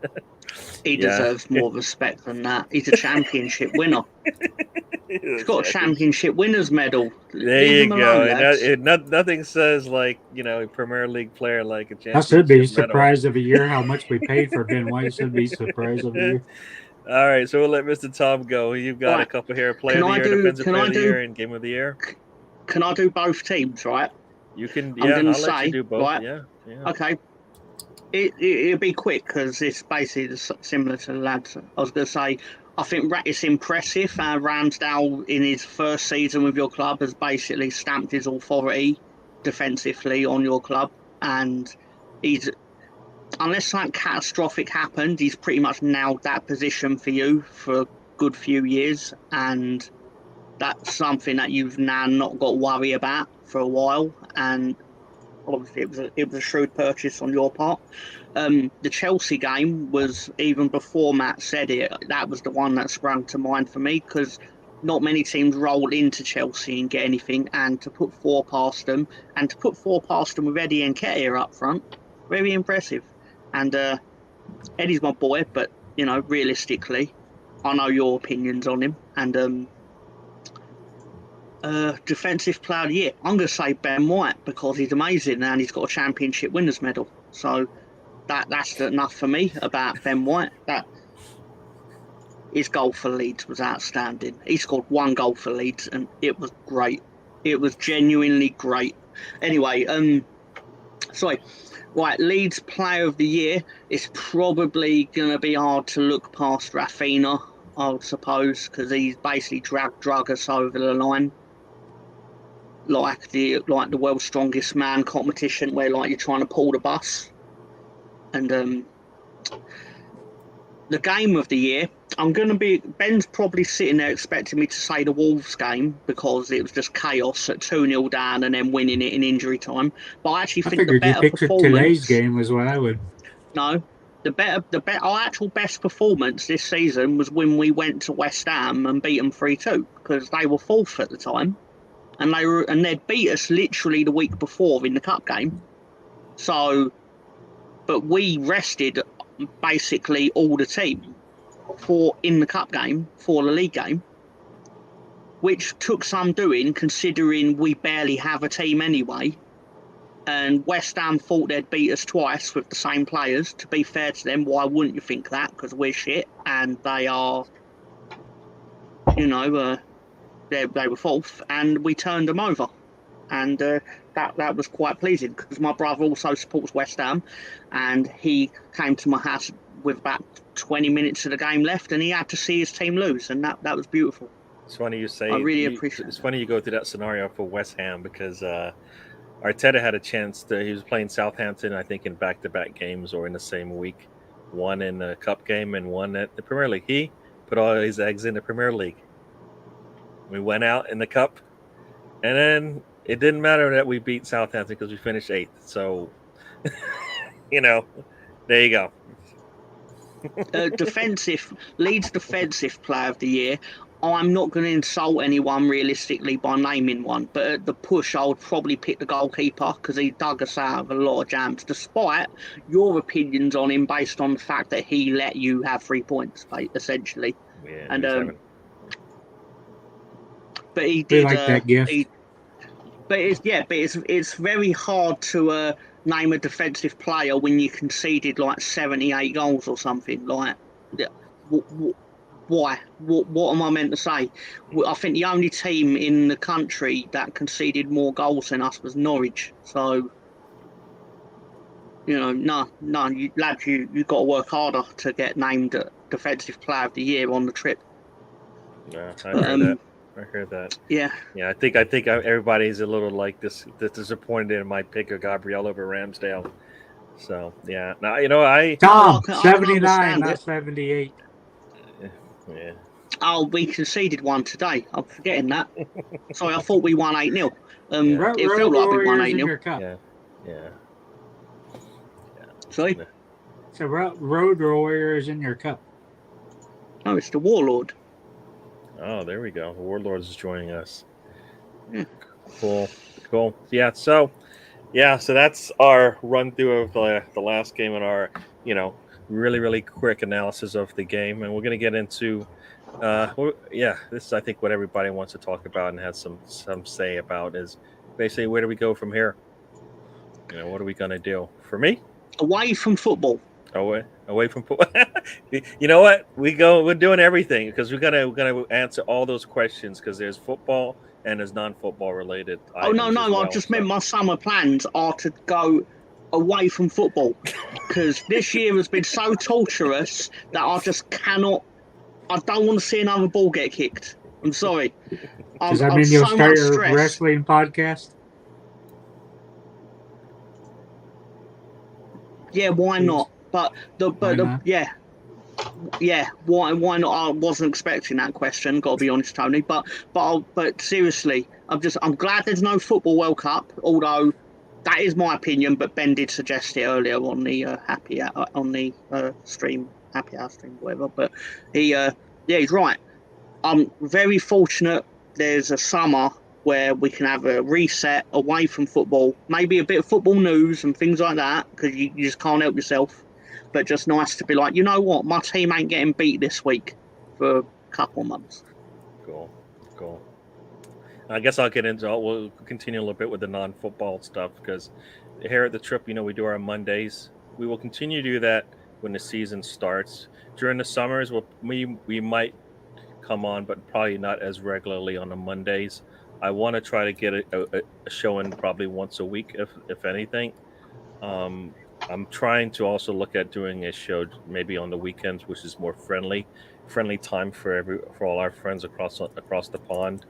He deserves more respect than that. He's a championship winner. He's got a championship winners medal. There you go. And nothing says a Premier League player like a championship. That should be surprise medal. of the year. How much we paid for Ben White should be surprise of the year. All right, so we'll let Mr. Tom go. You've got a couple here: player of the year, defensive player of the year, and game of the year. Can I do both teams, right? You can. Yeah, I'll let you do both. Right? Yeah. Okay. It'll be quick because it's basically similar to the lads. I was going to say, I think it's impressive. Ramsdale, in his first season with your club, has basically stamped his authority defensively on your club, and he's. Unless something catastrophic happened, he's pretty much nailed that position for you for a good few years, and that's something that you've now not got to worry about for a while. And obviously, it was a shrewd purchase on your part. The Chelsea game was, even before Matt said it, that was the one that sprung to mind for me, because not many teams roll into Chelsea and get anything, and to put four past them, with Eddie and Nketiah up front, very impressive. And Eddie's my boy, but realistically, I know your opinions on him. And defensive player of the year, I'm going to say Ben White, because he's amazing and he's got a championship winners medal. So that's enough for me about Ben White. That his goal for Leeds was outstanding. He scored one goal for Leeds, and it was great. It was genuinely great. Anyway, sorry. Right, Leeds player of the year, it's probably going to be hard to look past Rafinha, I would suppose, because he's basically drug us over the line. Like the world's strongest man competition, where you're trying to pull the bus. And the game of the year, Ben's probably sitting there expecting me to say the Wolves game, because it was just chaos at 2-0 down and then winning it in injury time. But I actually think the better performance. Today's game was what I would. No, our actual best performance this season was when we went to West Ham and beat them 3-2, because they were fourth at the time, and they'd beat us literally the week before in the cup game. So, but we rested basically all the team in the cup game for the league game, which took some doing, considering we barely have a team anyway. And West Ham thought they'd beat us twice with the same players. To be fair to them, why wouldn't you think that? Because we're shit and they are, they were fourth, and we turned them over. And that was quite pleasing, because my brother also supports West Ham, and he came to my house with about 20 minutes of the game left, and he had to see his team lose, and that was beautiful. It's funny you say. I really appreciate it. It's funny you go through that scenario for West Ham, because Arteta had a chance he was playing Southampton, I think, in back-to-back games or in the same week, one in the cup game and one at the Premier League. He put all his eggs in the Premier League. We went out in the cup, and then it didn't matter that we beat Southampton because we finished 8th. So, there you go. Leeds defensive player of the year. I'm not going to insult anyone realistically by naming one, but at the push, I would probably pick the goalkeeper, because he dug us out of a lot of jams, despite your opinions on him based on the fact that he let you have 3 points, essentially. Yeah, and but he We did. like that gift. But it's very hard to name a defensive player when you conceded like 78 goals or something. Like, why? What am I meant to say? I think the only team in the country that conceded more goals than us was Norwich. So, no, lads, you got to work harder to get named Defensive Player of the Year on the trip. Yeah, I heard that. I heard that. Yeah. Yeah, I think everybody's a little like this disappointed in my pick of Gabriel over Ramsdale. So yeah, now Tom, I can 79, understand not it. 78. yeah. Oh, we conceded one today. I'm forgetting that. Sorry, I thought we won 8-0. Yeah. It Road felt like we won Warriors in 8-0. your cup. Yeah. Sorry? So Road Warriors in your cup. No, it's the Warlord. Oh, there we go. The Warlords is joining us. Yeah. Cool. Yeah. So that's our run through of the last game and our really really quick analysis of the game, and we're gonna get into this is I think what everybody wants to talk about and has some say about is basically where do we go from here? What are we gonna do? For me, Away from football. Away from football. You know what? We're doing everything because we're gonna answer all those questions because there's football and there's non-football related. Oh no, items as well, I just meant my summer plans are to go away from football because this year has been so torturous that I just cannot. I don't want to see another ball get kicked. I'm sorry. Does that mean you'll so start much your stress. wrestling podcast? Yeah, why not? But Why not? Why not? I wasn't expecting that question. Got to be honest, Tony. But seriously, I'm glad there's no football World Cup. Although that is my opinion. But Ben did suggest it earlier on the stream, happy hour stream, whatever. But he's right. I'm very fortunate. There's a summer where we can have a reset away from football, maybe a bit of football news and things like that, because you just can't help yourself. But just nice to be like, you know what, my team ain't getting beat this week for a couple of months. Cool. I guess we'll continue a little bit with the non-football stuff because here at the trip, we do our Mondays. We will continue to do that when the season starts. During the summers, we might come on, but probably not as regularly on the Mondays. I want to try to get a show in probably once a week, if anything. I'm trying to also look at doing a show maybe on the weekends, which is more friendly time for all our friends across the pond.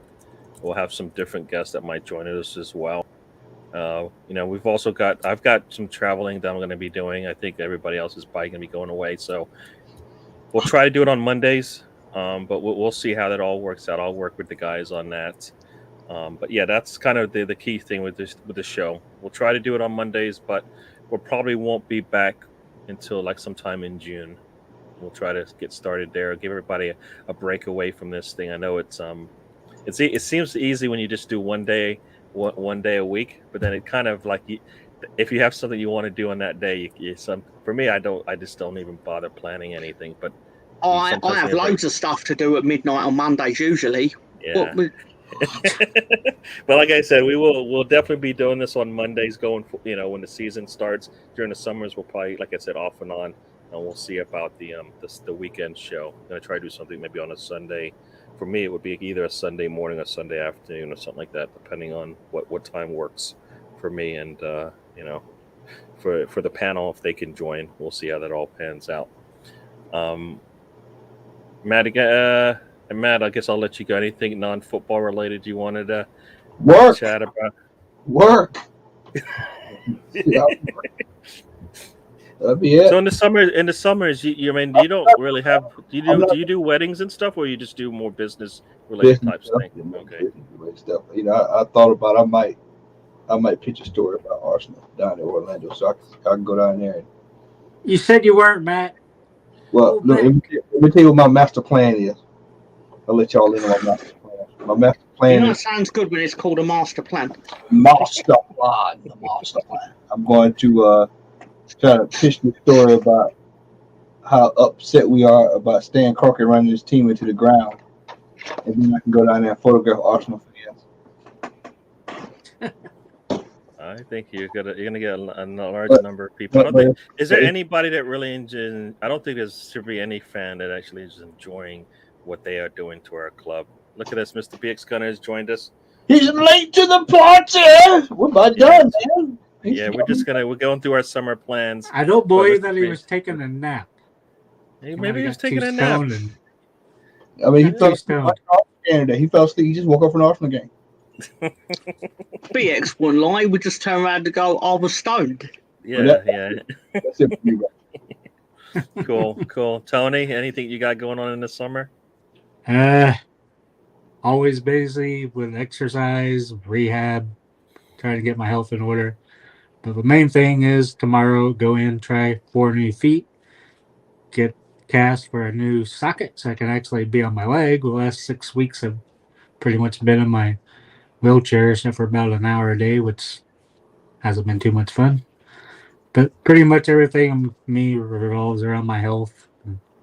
We'll have some different guests that might join us as well. I've got some traveling that I'm going to be doing. I think everybody else is probably going to be going away, so we'll try to do it on Mondays. But we'll see how that all works out. I'll work with the guys on that. But yeah, that's kind of the key thing with the show. We'll try to do it on Mondays, but we probably won't be back until like sometime in June. We'll try to get started there. Give everybody a break away from this thing. I know it seems easy when you just do one day a week, but then it kind of like if you have something you want to do on that day, for me, I just don't even bother planning anything. But I have loads of stuff to do at midnight on Mondays usually. Yeah. But like I said, we'll definitely be doing this on Mondays going when the season starts. During the summers, we'll probably, like I said, off and on, and we'll see about the weekend show. I'm gonna try to do something maybe on a Sunday. For me, it would be either a Sunday morning or Sunday afternoon or something like that, depending on what time works for me and for the panel if they can join. We'll see how that all pans out. Matt, I guess I'll let you go. Anything non-football related you wanted to chat about? Work. That'd be it. So in the summers, you don't really have. Do you do weddings and stuff, or you just do more business related types of thing? Okay. Stuff. I thought about I might pitch a story about Arsenal down in Orlando, so I can go down there. You said you weren't, Matt. Well, look, let me tell you what my master plan is. I'll let y'all in on my master plan. My master plan it sounds good when it's called a master plan. The master plan. I'm going to try to pitch the story about how upset we are about Stan Kroenke running his team into the ground and then I can go down there and photograph Arsenal fans. I think you're gonna get a large number of people. I don't think is there anybody that really enjoys. I don't think there should be any fan that actually is enjoying what they are doing to our club. Look at this, Mr. BX Gunner has joined us. He's late to the party. We're about done, man. We're going through our summer plans. I don't believe that he was taking a nap. Maybe he was taking a nap. I mean, he fell asleep today. He fell asleep. He just woke up from the Arsenal game. BX won't lie. We just turn around and go, I was stoned. Yeah. That's it for you, Cool. Tony, anything you got going on in the summer? Always busy with exercise, rehab, trying to get my health in order. But the main thing is tomorrow, go in, try 4 new feet, get cast for a new socket so I can actually be on my leg. The last 6 weeks have pretty much been in my wheelchair except for about an hour a day, which hasn't been too much fun. But pretty much everything me revolves around my health.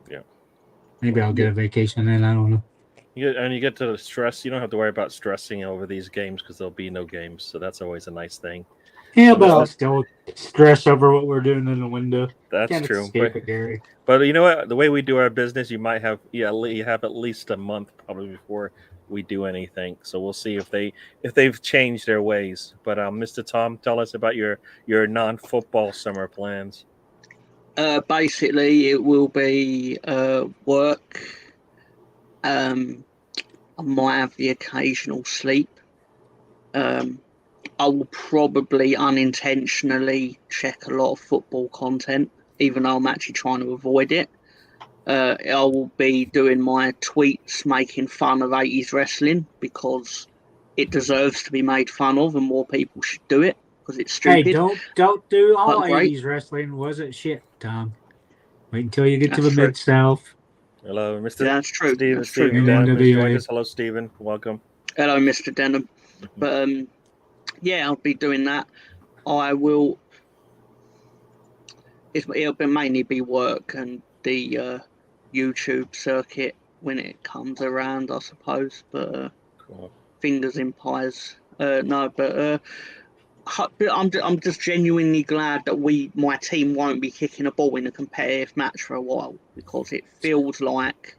Yeah. Maybe I'll get a vacation in. I don't know. You get to the stress. You don't have to worry about stressing over these games because there'll be no games. So that's always a nice thing. Yeah, but I'll still stress over what we're doing in the window. That's Can't true. escape it, Gary. But you know what? The way we do our business, you might have you have at least a month probably before we do anything. So we'll see if they've changed their ways. But Mr. Tom, tell us about your non-football summer plans. Basically, it will be work. I might have the occasional sleep. I will probably unintentionally check a lot of football content, even though I'm actually trying to avoid it. I will be doing my tweets making fun of 80s wrestling because it deserves to be made fun of and more people should do it because it's stupid. Hey, don't do all 80s wrestling. Wasn't shit, Tom. Wait until you get to the Mid-South. Hello, Mr. Yeah, that's true. Stephen Denham has joined us. Hello, Stephen. Welcome. Hello, Mr. Denham. But yeah, I'll be doing that. I will. It'll mainly be work and the YouTube circuit when it comes around, I suppose. But cool. Fingers in pies. No, but I'm just genuinely glad that my team won't be kicking a ball in a competitive match for a while because it feels like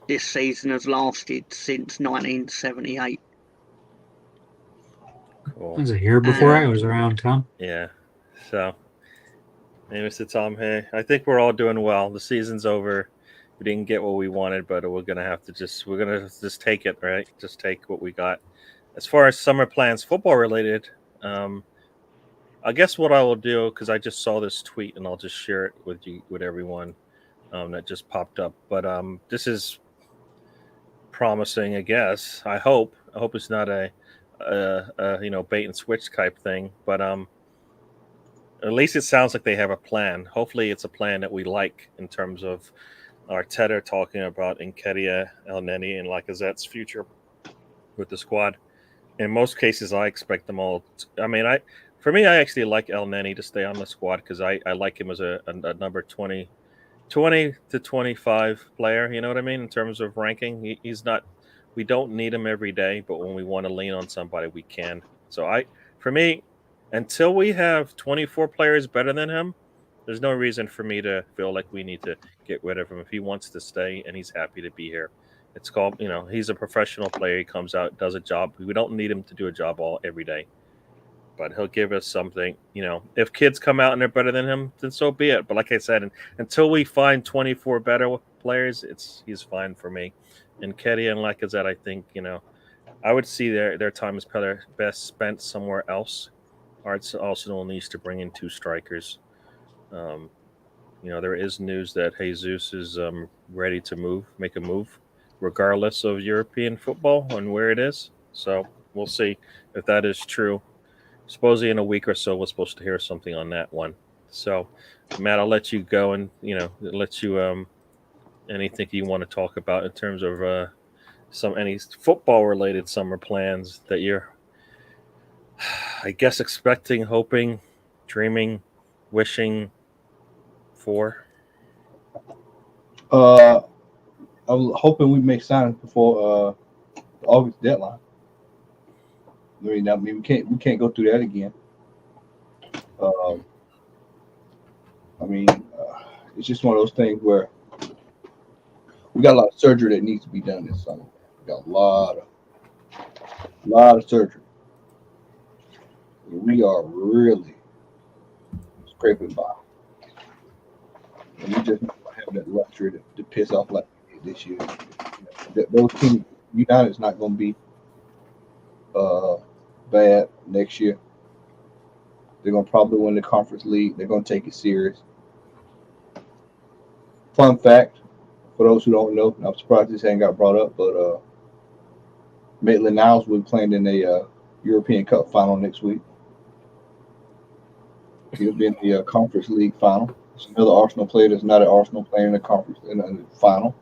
this season has lasted since 1978. Cool. That was a year before I was around, Tom. Yeah. So, hey, Mr. Tom, hey, I think we're all doing well. The season's over. We didn't get what we wanted, but we're gonna just take it, right? Just take what we got. As far as summer plans, football related, I guess what I will do, because I just saw this tweet and I'll just share it with everyone that just popped up. But this is promising, I guess. I hope it's not a bait and switch type thing, but at least it sounds like they have a plan. Hopefully it's a plan that we like in terms of Arteta talking about Nketiah, Elneny, and Lacazette's future with the squad. In most cases, I expect them all. I actually like Elneny to stay on the squad because I like him as a number 20 to 25 player. You know what I mean? In terms of ranking, he's not. We don't need him every day, but when we want to lean on somebody, we can. So for me, until we have 24 players better than him, there's no reason for me to feel like we need to get rid of him. If he wants to stay and he's happy to be here, it's called, he's a professional player. He comes out, does a job. We don't need him to do a job every day, but he'll give us something. If kids come out and they're better than him, then so be it. But like I said, until we find 24 better players, he's fine for me. And Nketiah and Lacazette, I think, I would see their time is best spent somewhere else. Arsenal needs to bring in 2 strikers. There is news that Jesus is ready to make a move, regardless of European football and where it is. So we'll see if that is true. Supposedly in a week or so, we're supposed to hear something on that one. So, Matt, I'll let you go and let you anything you want to talk about in terms of any football related summer plans that you're, I guess, expecting, hoping, dreaming, wishing for. I was hoping we make signings before the August deadline. I mean, we can't go through that again. I mean, it's just one of those things where we got a lot of surgery that needs to be done this summer. We got a lot of surgery. We are really scraping by, and we just don't have that luxury to piss off like we did this year. Those teams, United's not going to be bad next year. They're going to probably win the conference league. They're going to take it serious. Fun fact, for those who don't know, I'm surprised this ain't got brought up, but Maitland-Niles will be playing in a European Cup final next week. He'll be in the Conference League final. It's another Arsenal player that's not an Arsenal player in the conference in the final.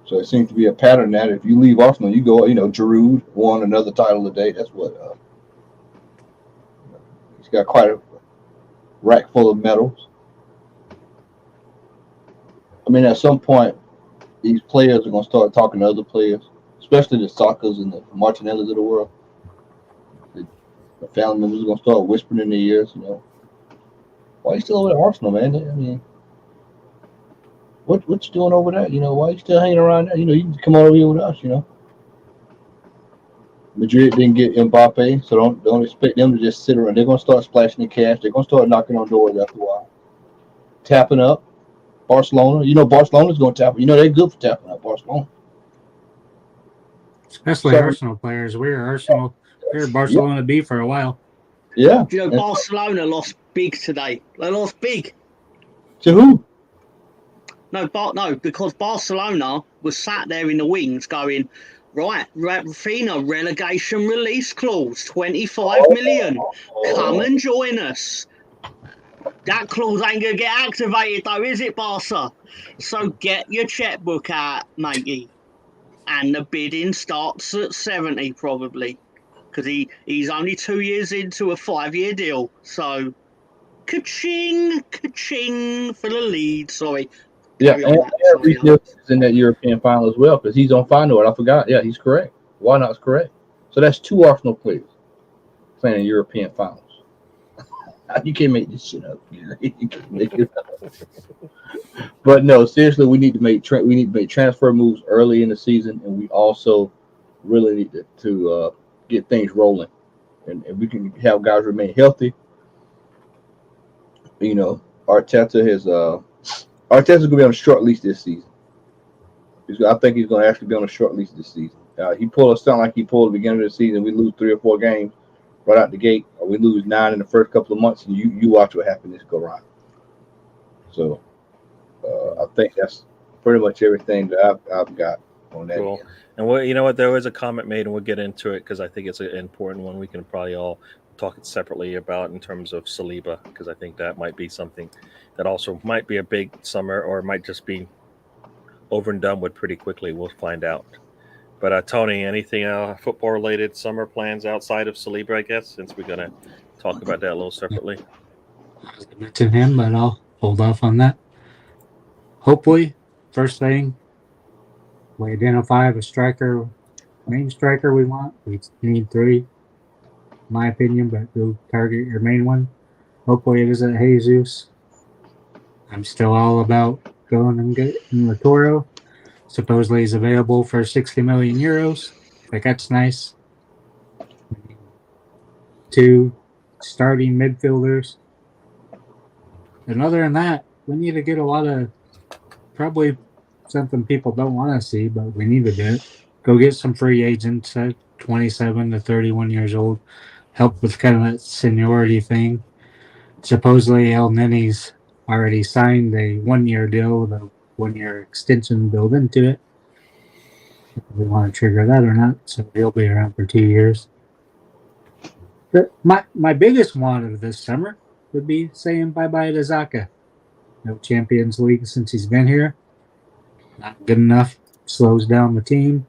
So it seems to be a pattern that if you leave Arsenal, you go. Giroud won another title today. That's what he's got quite a rack full of medals. I mean, at some point, these players are going to start talking to other players, especially the Sakas and the Martinellis of the world. The family members are going to start whispering in their ears, why are you still over at Arsenal, man? I mean, what you doing over there? Why are you still hanging around there? You can come over here with us, Madrid didn't get Mbappe, so don't expect them to just sit around. They're going to start splashing the cash. They're going to start knocking on doors after a while. Tapping up. Barcelona, Barcelona's going to tap. They're good for tapping up, Barcelona. Especially Arsenal players. We were Barcelona B for a while. Yeah. Barcelona lost big today. They lost big. To who? No, because Barcelona was sat there in the wings going, right, Rafinha, relegation release clause, 25 million. Come and join us. That clause ain't going to get activated though, is it, Barca? So get your checkbook out, matey. And the bidding starts at 70 probably. Because he's only 2 years into a 5-year deal. So, ka-ching for the lead. Sorry. Yeah, and Reece Nelson is in that European final as well because he's on final. I forgot. Yeah, he's correct. Why not is correct. So that's 2 Arsenal players playing in European finals. You can't make this shit up. You can't make it up. But no, seriously, we need to make transfer moves early in the season, and we also really need to get things rolling, and we can have guys remain healthy. Arteta's going to be on a short leash this season. I think he's going to actually be on a short leash this season. He pulled at the beginning of the season. We lose 3 or 4 games right out the gate, or we lose 9 in the first couple of months, and you watch what happens this go around. So I think that's pretty much everything that I've got on that. Cool. And there was a comment made, and we'll get into it because I think it's an important one. We can probably all talk it separately about in terms of Saliba, because I think that might be something that also might be a big summer, or it might just be over and done with pretty quickly. We'll find out. But Tony, anything football-related summer plans outside of Saliba, I guess, since we're going to talk about that a little separately? I was going to mention him, but I'll hold off on that. Hopefully, first thing, we identify the main striker we want. We need 3, in my opinion, but go target your main one. Hopefully it isn't Jesus. I'm still all about going and getting Latoro. Supposedly he's available for 60 million euros. I think that's nice. 2 starting midfielders. And other than that, we need to get a lot of, probably something people don't want to see, but we need to do it. Go get some free agents at 27 to 31 years old. Help with kind of that seniority thing. Supposedly El Neni's already signed a 1-year deal with a 1-year extension built into it. If we want to trigger that or not, so he'll be around for 2 years. But my biggest want of this summer would be saying bye-bye to Xhaka. No Champions League since he's been here. Not good enough. Slows down the team.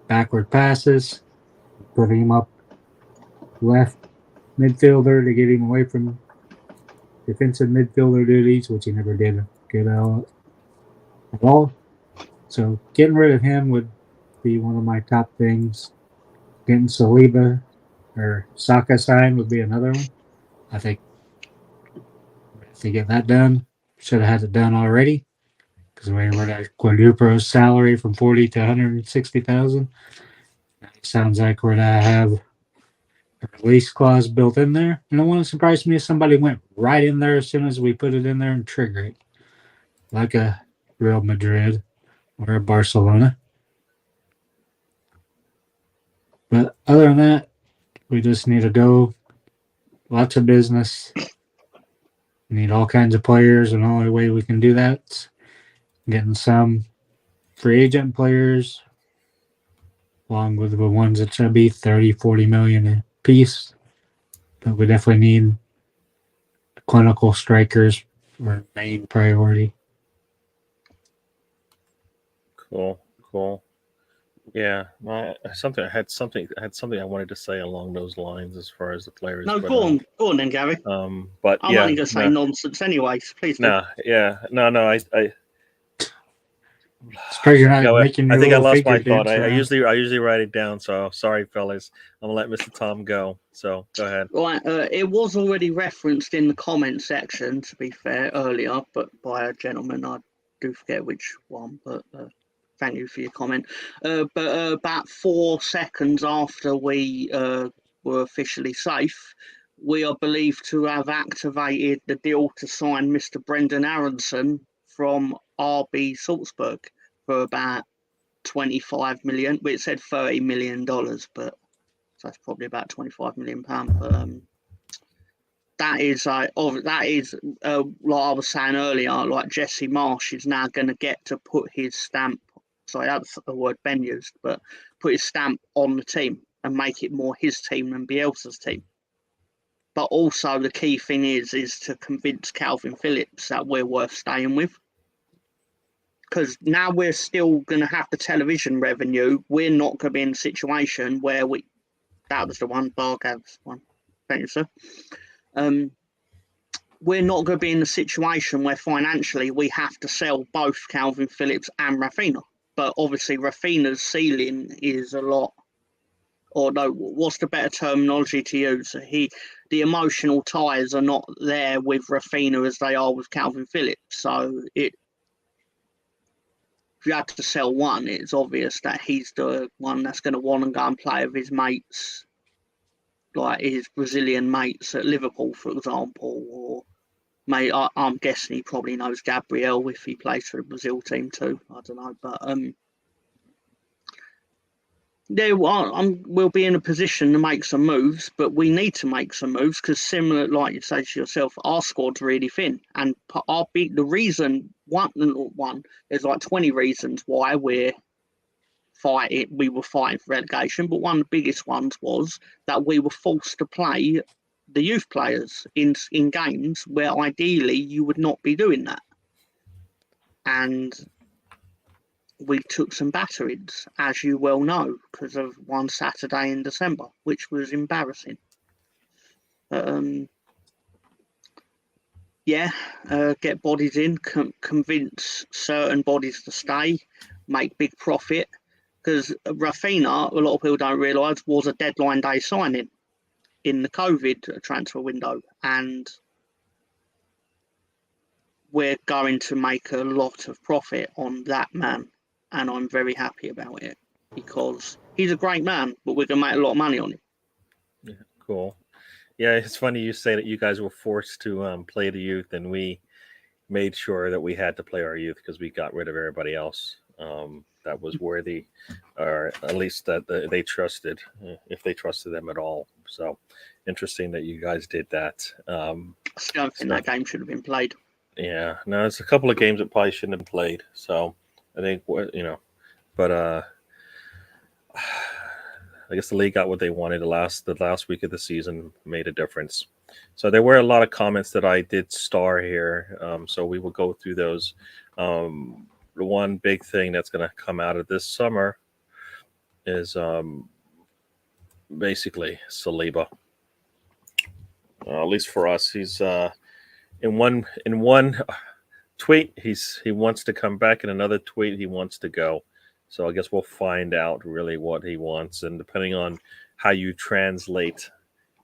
Backward passes. Put him up left midfielder to get him away from defensive midfielder duties, which he never did good at. Well, so getting rid of him would be one of my top things. Getting Saliba or Saka signed would be another one. I think to get that done, should have had it done already because we were at quadruple salary from 40 to 160,000. It sounds like we're gonna have a release clause built in there. And it wouldn't surprise me if somebody went right in there as soon as we put it in there and trigger it, like a Real Madrid or a Barcelona. But other than that, we just need to go lots of business. We need all kinds of players, and the only way we can do that is getting some free agent players, along with the ones that should be 30, 40 million a piece. But we definitely need clinical strikers for main priority. Cool. Yeah, I had something I wanted to say along those lines as far as the players. No, but, go on then, Gary. But I'm yeah, only going to say nonsense anyways. Please do. no, I Especially you're not making I your think I little lost my figure thought. dance I around. usually write it down. So sorry, fellas. I'm gonna let Mr. Tom go. So go ahead. Right, it was already referenced in the comment section, to be fair, earlier, but by a gentleman. I do forget which one, but thank you for your comment. But about 4 seconds after we were officially safe, we are believed to have activated the deal to sign Mr. Brendan Aronson from RB Salzburg for about 25 million. It said $30 million, but so that's probably about £25 million. But that is like I was saying earlier, like Jesse Marsh is now going to get to put his stamp. Sorry, that's the word Ben used, but put his stamp on the team and make it more his team than Bielsa's team. But also the key thing is to convince Calvin Phillips that we're worth staying with. Because now we're still going to have the television revenue. We're not going to be in a situation where that was the one, Bargav's one. Thank you, sir. We're not going to be in a situation where financially we have to sell both Calvin Phillips and Rafinha. But obviously Rafinha's ceiling is a lot, or no, what's the better terminology to use? The emotional ties are not there with Rafinha as they are with Calvin Phillips. So if you had to sell one, it's obvious that he's the one that's going to want to go and play with his mates, like his Brazilian mates at Liverpool, for example. Or I'm guessing he probably knows Gabriel if he plays for the Brazil team too. I don't know, but yeah, we'll be in a position to make some moves, but we need to make some moves because, similar, like you say to yourself, our squad's really thin, and the reason one there's like 20 reasons why we were fighting for relegation, but one of the biggest ones was that we were forced to play the youth players in games where ideally you would not be doing that, and we took some batterings, as you well know, because of one Saturday in December, which was embarrassing. Get bodies in, convince certain bodies to stay, make big profit. Because Rafinha, a lot of people don't realise, was a deadline day signing in the COVID transfer window. And we're going to make a lot of profit on that man. And I'm very happy about it because he's a great man, but we're going to make a lot of money on him. Yeah, cool. Yeah, it's funny you say that you guys were forced to play the youth, and we made sure that we had to play our youth because we got rid of everybody else that was worthy, or at least that they trusted, if they trusted them at all. So interesting that you guys did that. I still don't think that game should have been played. Yeah, no, it's a couple of games that probably shouldn't have been played. So I think but I guess the league got what they wanted. The last week of the season made a difference. So there were a lot of comments that I did star here. So we will go through those. The one big thing that's going to come out of this summer is basically Saliba. At least for us, he's in one tweet he wants to come back, and another tweet he wants to go. So I guess we'll find out really what he wants, and depending on how you translate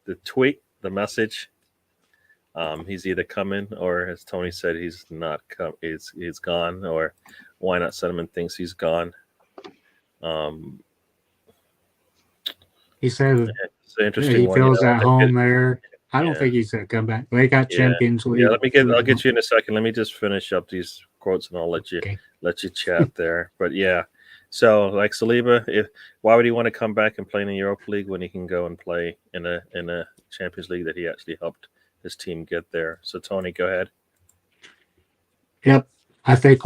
the tweet, the message, he's either coming, or as Tony said, he's not come. He's gone, or Why Not Sentiment thinks he's gone. He said It's an interesting he one. feels at home there. I don't yeah. think he's gonna come back. They got Yeah. Champions League. Yeah, I'll get you in a second. Let me just finish up these quotes, and I'll let you chat there. But yeah, so like Saliba, why would he want to come back and play in the Europa League when he can go and play in a Champions League that he actually helped his team get there? So Tony, go ahead. Yep, I think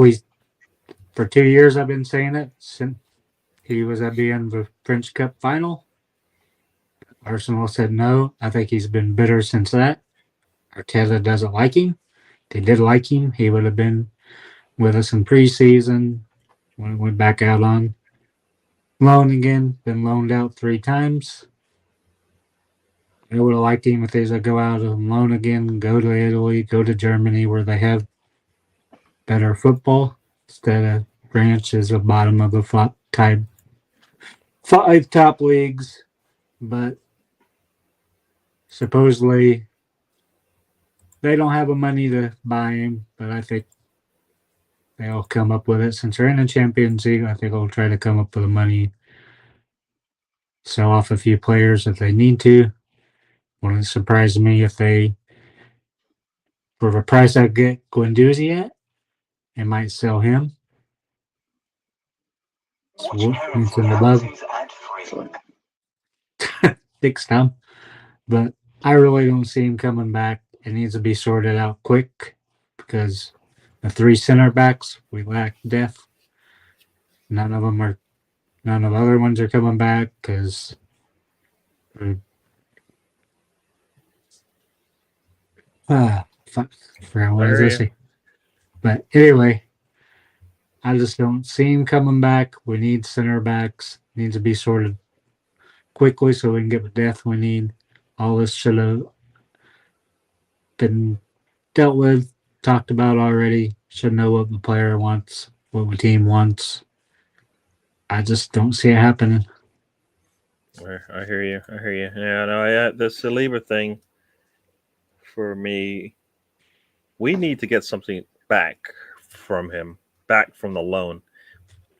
for 2 years I've been saying it since he was at the end of the French Cup final. Arsenal said no. I think he's been bitter since that. Arteta doesn't like him. If they did like him, he would have been with us in preseason. When he went back out on loan again, been loaned out 3 times. I would have liked him if they go out on loan again, go to Italy, go to Germany where they have better football instead of France is the bottom of the 5 top leagues. But supposedly they don't have the money to buy him, but I think they'll come up with it. Since they're in the Champions League, I think they'll try to come up with the money, sell off a few players if they need to. Wouldn't surprise me if they, for the price I get Guendouzi at, they might sell him. Big stump. But I really don't see him coming back. It needs to be sorted out quick because the 3 center backs, we lack depth. None of the other ones are coming back because forgot what I was going to say. But anyway, I just don't see him coming back. We need center backs. Needs to be sorted quickly so we can get the depth we need. All this should have been dealt with, talked about already. Should know what the player wants, what the team wants. I just don't see it happening. I hear you. Yeah, no, the Saliba thing, for me, we need to get something back from him, back from the loan.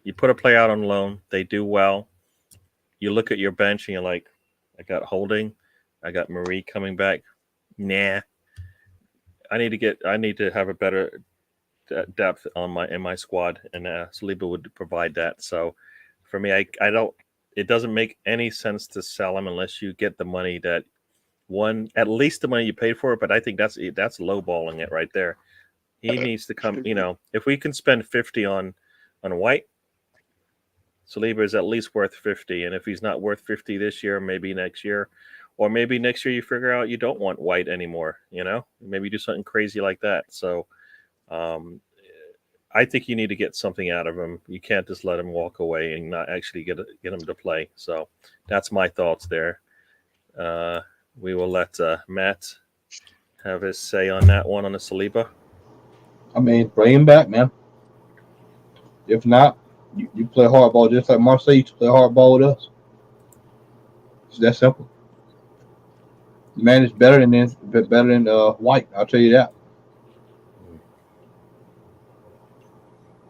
You put a player out on loan, they do well. You look at your bench and you're like, I got Holding, I got Marie coming back. Nah. I need to have a better depth in my squad, and Saliba would provide that. So for me, I don't. It doesn't make any sense to sell him unless you get the money at least the money you paid for it. But I think that's lowballing it right there. He needs to come. If we can spend 50 on White, Saliba is at least worth 50. And if he's not worth 50 this year, maybe next year. Or maybe next year you figure out you don't want White anymore, Maybe do something crazy like that. So I think you need to get something out of him. You can't just let him walk away and not actually get him to play. So that's my thoughts there. We will let Matt have his say on that one on the Saliba. I mean, bring him back, man. If not, you play hardball just like Marseille used to play hardball with us. It's that simple. The man is better than White. I'll tell you that.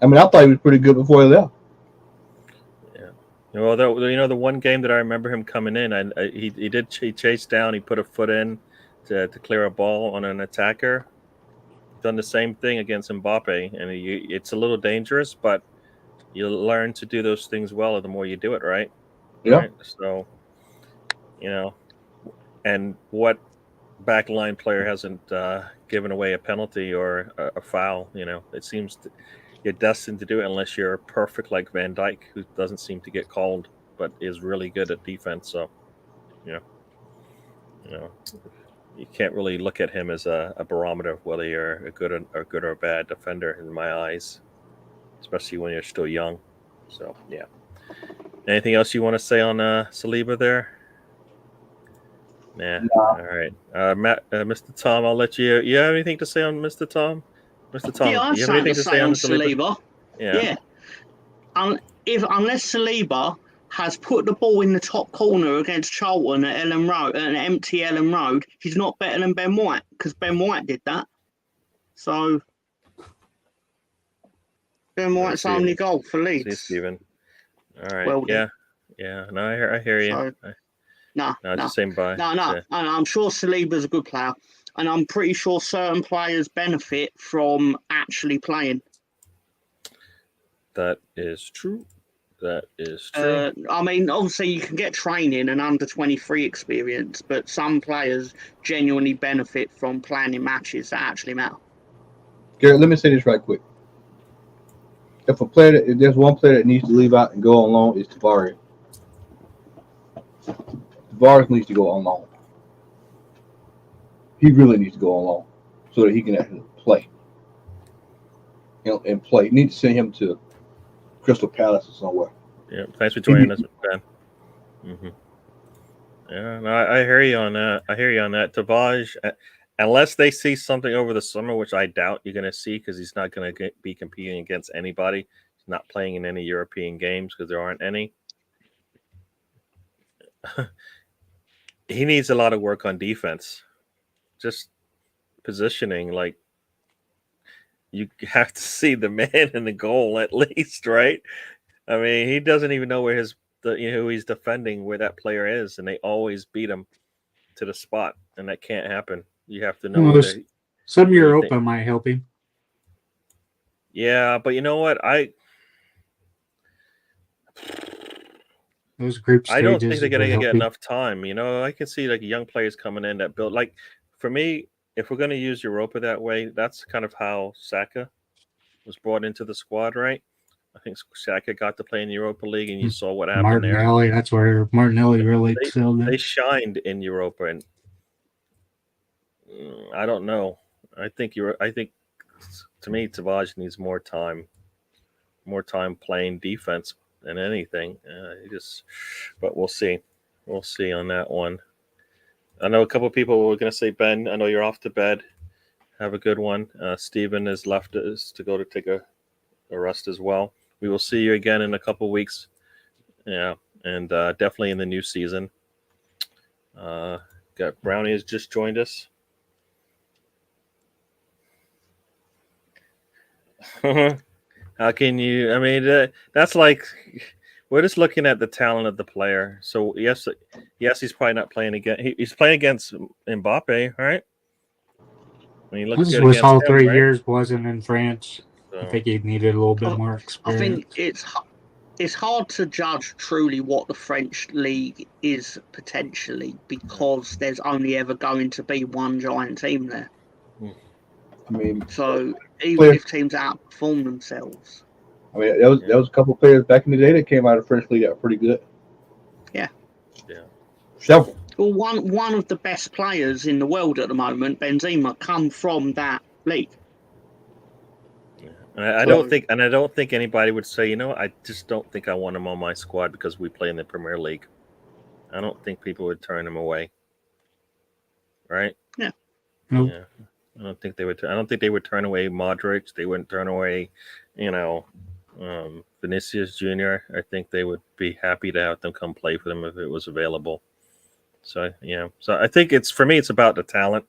I mean, I thought he was pretty good before he left. Yeah. Well, the one game that I remember him coming in, he chased down, he put a foot in to clear a ball on an attacker. Done the same thing against Mbappe, and it's a little dangerous, but you learn to do those things well the more you do it, right? Yeah. Right? So, and what backline player hasn't given away a penalty or a foul? It seems you're destined to do it unless you're perfect like Van Dijk, who doesn't seem to get called but is really good at defense. So, you can't really look at him as a barometer of whether you're a good or a bad defender in my eyes, especially when you're still young. So, yeah. Anything else you want to say on Saliba there? Nah. No. All right. Matt, Mr. Tom, I'll let you. You have anything to say on Mr. Tom? Mr. Tom, Yeah, I've you have anything to say on Saliba? Yeah. Unless Saliba has put the ball in the top corner against Charlton at Ellen Road, an empty Ellen Road, he's not better than Ben White, because Ben White did that. So Ben White's only goal for See, Leeds. Stephen. All right. Well yeah. No, I hear you. So, no, just saying bye. No. Yeah. I'm sure Saliba's a good player, and I'm pretty sure certain players benefit from actually playing. That is true. That is true. I mean, obviously you can get training and under 23 experience, but some players genuinely benefit from playing in matches that actually matter. Garrett, let me say this right quick. If there's one player that needs to leave out and go on loan, it's Tavares. Tavares needs to go on loan. He really needs to go on loan so that he can actually play. And play. You need to send him to Crystal Palace or somewhere. Yeah, thanks for joining us, Ben. Mm-hmm. Yeah, no, I hear you on that. Tavares, unless they see something over the summer, which I doubt you're going to see because he's not going to be competing against anybody. He's not playing in any European games because there aren't any. He needs a lot of work on defense. Just positioning, like you have to see the man in the goal at least, right? I mean, he doesn't even know where who he's defending, where that player is, and they always beat him to the spot, and that can't happen. You have to know. Some Europa might help him. Yeah, but you know what? Those group stages, I don't think they're going to get enough time. You know, I can see like young players coming in that build. Like for me, if we're going to use Europa that way, that's kind of how Saka was brought into the squad, right? I think Saka got to play in the Europa League, and you saw what happened Martinelli, that's where Martinelli really excelled. They shined in Europa, and I don't know. I think to me, Tavares needs more time playing defense than anything. But we'll see. We'll see on that one. I know a couple of people were going to say, Ben, I know you're off to bed. Have a good one. Stephen has left us to go to take a rest as well. We will see you again in a couple weeks. Yeah, and definitely in the new season. Got Brownie has just joined us. How can you? I mean, that's like we're just looking at the talent of the player. So yes, he's probably not playing again. He's playing against Mbappe, right? I mean, he looks good was against all him, 3 right? years wasn't in France. So, I think he needed a little bit more experience. I think it's hard to judge truly what the French league is potentially because there's only ever going to be one giant team there. I mean, so even if teams outperform themselves, I mean, there was a couple of players back in the day that came out of the French league that were pretty good. Yeah. Several. Well, one of the best players in the world at the moment, Benzema, come from that league. And I don't think anybody would say, I just don't think I want him on my squad because we play in the Premier League. I don't think people would turn him away. Right? Yeah. Nope. Yeah. I don't think they would turn away Modric. They wouldn't turn away, Vinicius Jr. I think they would be happy to have them come play for them if it was available. So, So I think for me, it's about the talent.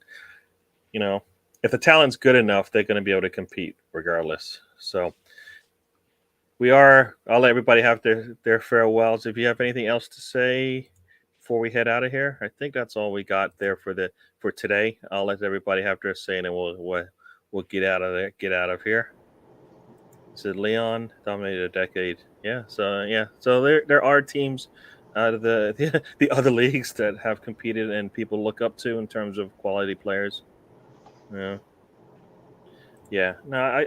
If the talent's good enough, they're going to be able to compete regardless. So I'll let everybody have their farewells. If you have anything else to say before we head out of here, I think that's all we got there for today. I'll let everybody have their say, and then we'll get out of there. Get out of here. Said Leon dominated a decade. Yeah. So there are teams out of the other leagues that have competed and people look up to in terms of quality players. Yeah. No,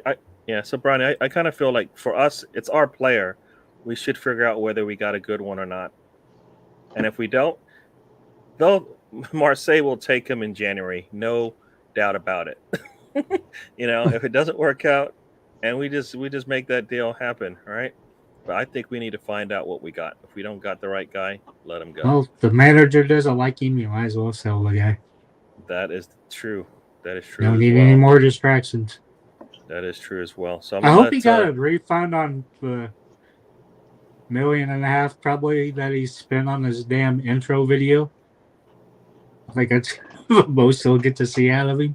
So Brian, I kind of feel like for us, it's our player. We should figure out whether we got a good one or not. And if we don't, Marseille will take him in January. No doubt about it. If it doesn't work out and we just make that deal happen, right? But I think we need to find out what we got. If we don't got the right guy, let him go. Well, if the manager doesn't like him, you might as well sell the guy. That is true. That is true. Don't need any more distractions. That is true as well. So I'm I gonna hope he let, got a refund on the $1.5 million probably that he spent on his damn intro video. I think that's the most he'll get to see out of him.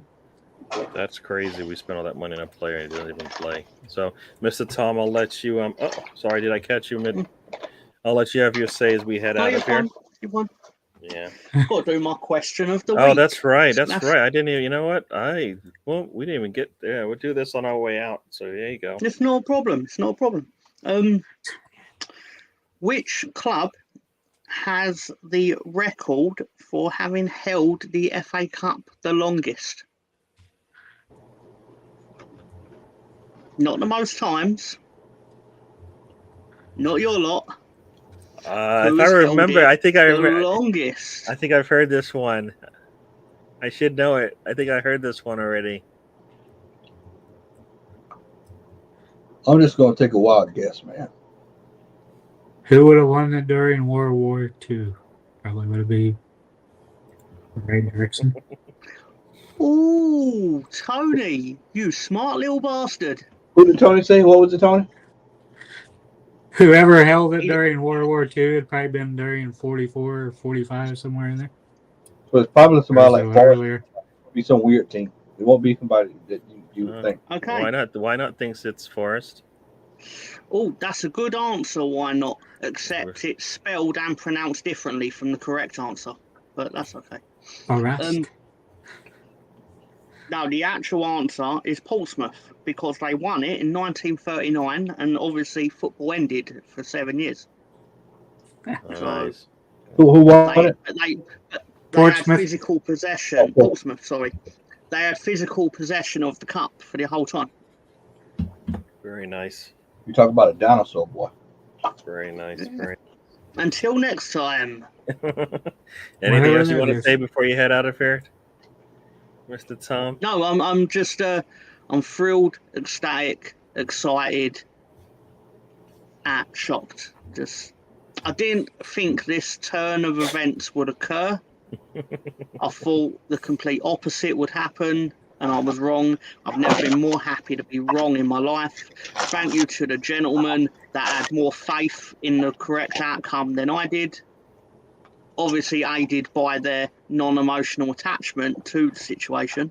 that's crazy. We spent all that money on a player and he doesn't even play. So, Mr. Tom, I'll let you. Oh, sorry, did I catch you mid? I'll let you have your say as we head No, out you're of here. fine. You're fine. Yeah. Got to do my question of the Oh, week. that's right. That's right. I didn't even. You know what? We didn't even get there. We'll do this on our way out. So there you go. It's no problem. It's no problem. Which club has the record for having held the FA Cup the longest? Not the most times. Not your lot. If I Who has held remember, it I think I the remember. longest. I think I've heard this one. I should know it. I think I heard this one already. I'm just gonna take a wild guess, man. Who would have won it during World War II? Probably would have been the right direction. Ooh, Tony, you smart little bastard. Who did Tony say? What was it, Tony? Whoever held it during World War II had probably been during 44 or 45, somewhere in there. So it's probably Or somebody was like it Forrest. earlier? It'll be some weird team. It won't be somebody that you would think. Okay. Why not? Why not? Thinks it's Forrest. Oh, that's a good answer. Why not? Except it's spelled and pronounced differently from the correct answer. But that's okay. Forrest. Now, the actual answer is Portsmouth because they won it in 1939 and obviously football ended for 7 years. Nice. Who won it? They had Portsmouth. physical possession. Oh, Portsmouth, sorry. They had physical possession of the cup for the whole time. Very nice. You talk about a dinosaur, boy. Very nice. Very. Until next time. Anything else you that want to is. say before you head out of here, Mr. Tom? No, I'm just I'm thrilled, ecstatic, excited, shocked. Just I didn't think this turn of events would occur. I thought the complete opposite would happen, and I was wrong. I've never been more happy to be wrong in my life. Thank you to the gentleman that had more faith in the correct outcome than I did. Obviously aided by their non-emotional attachment to the situation,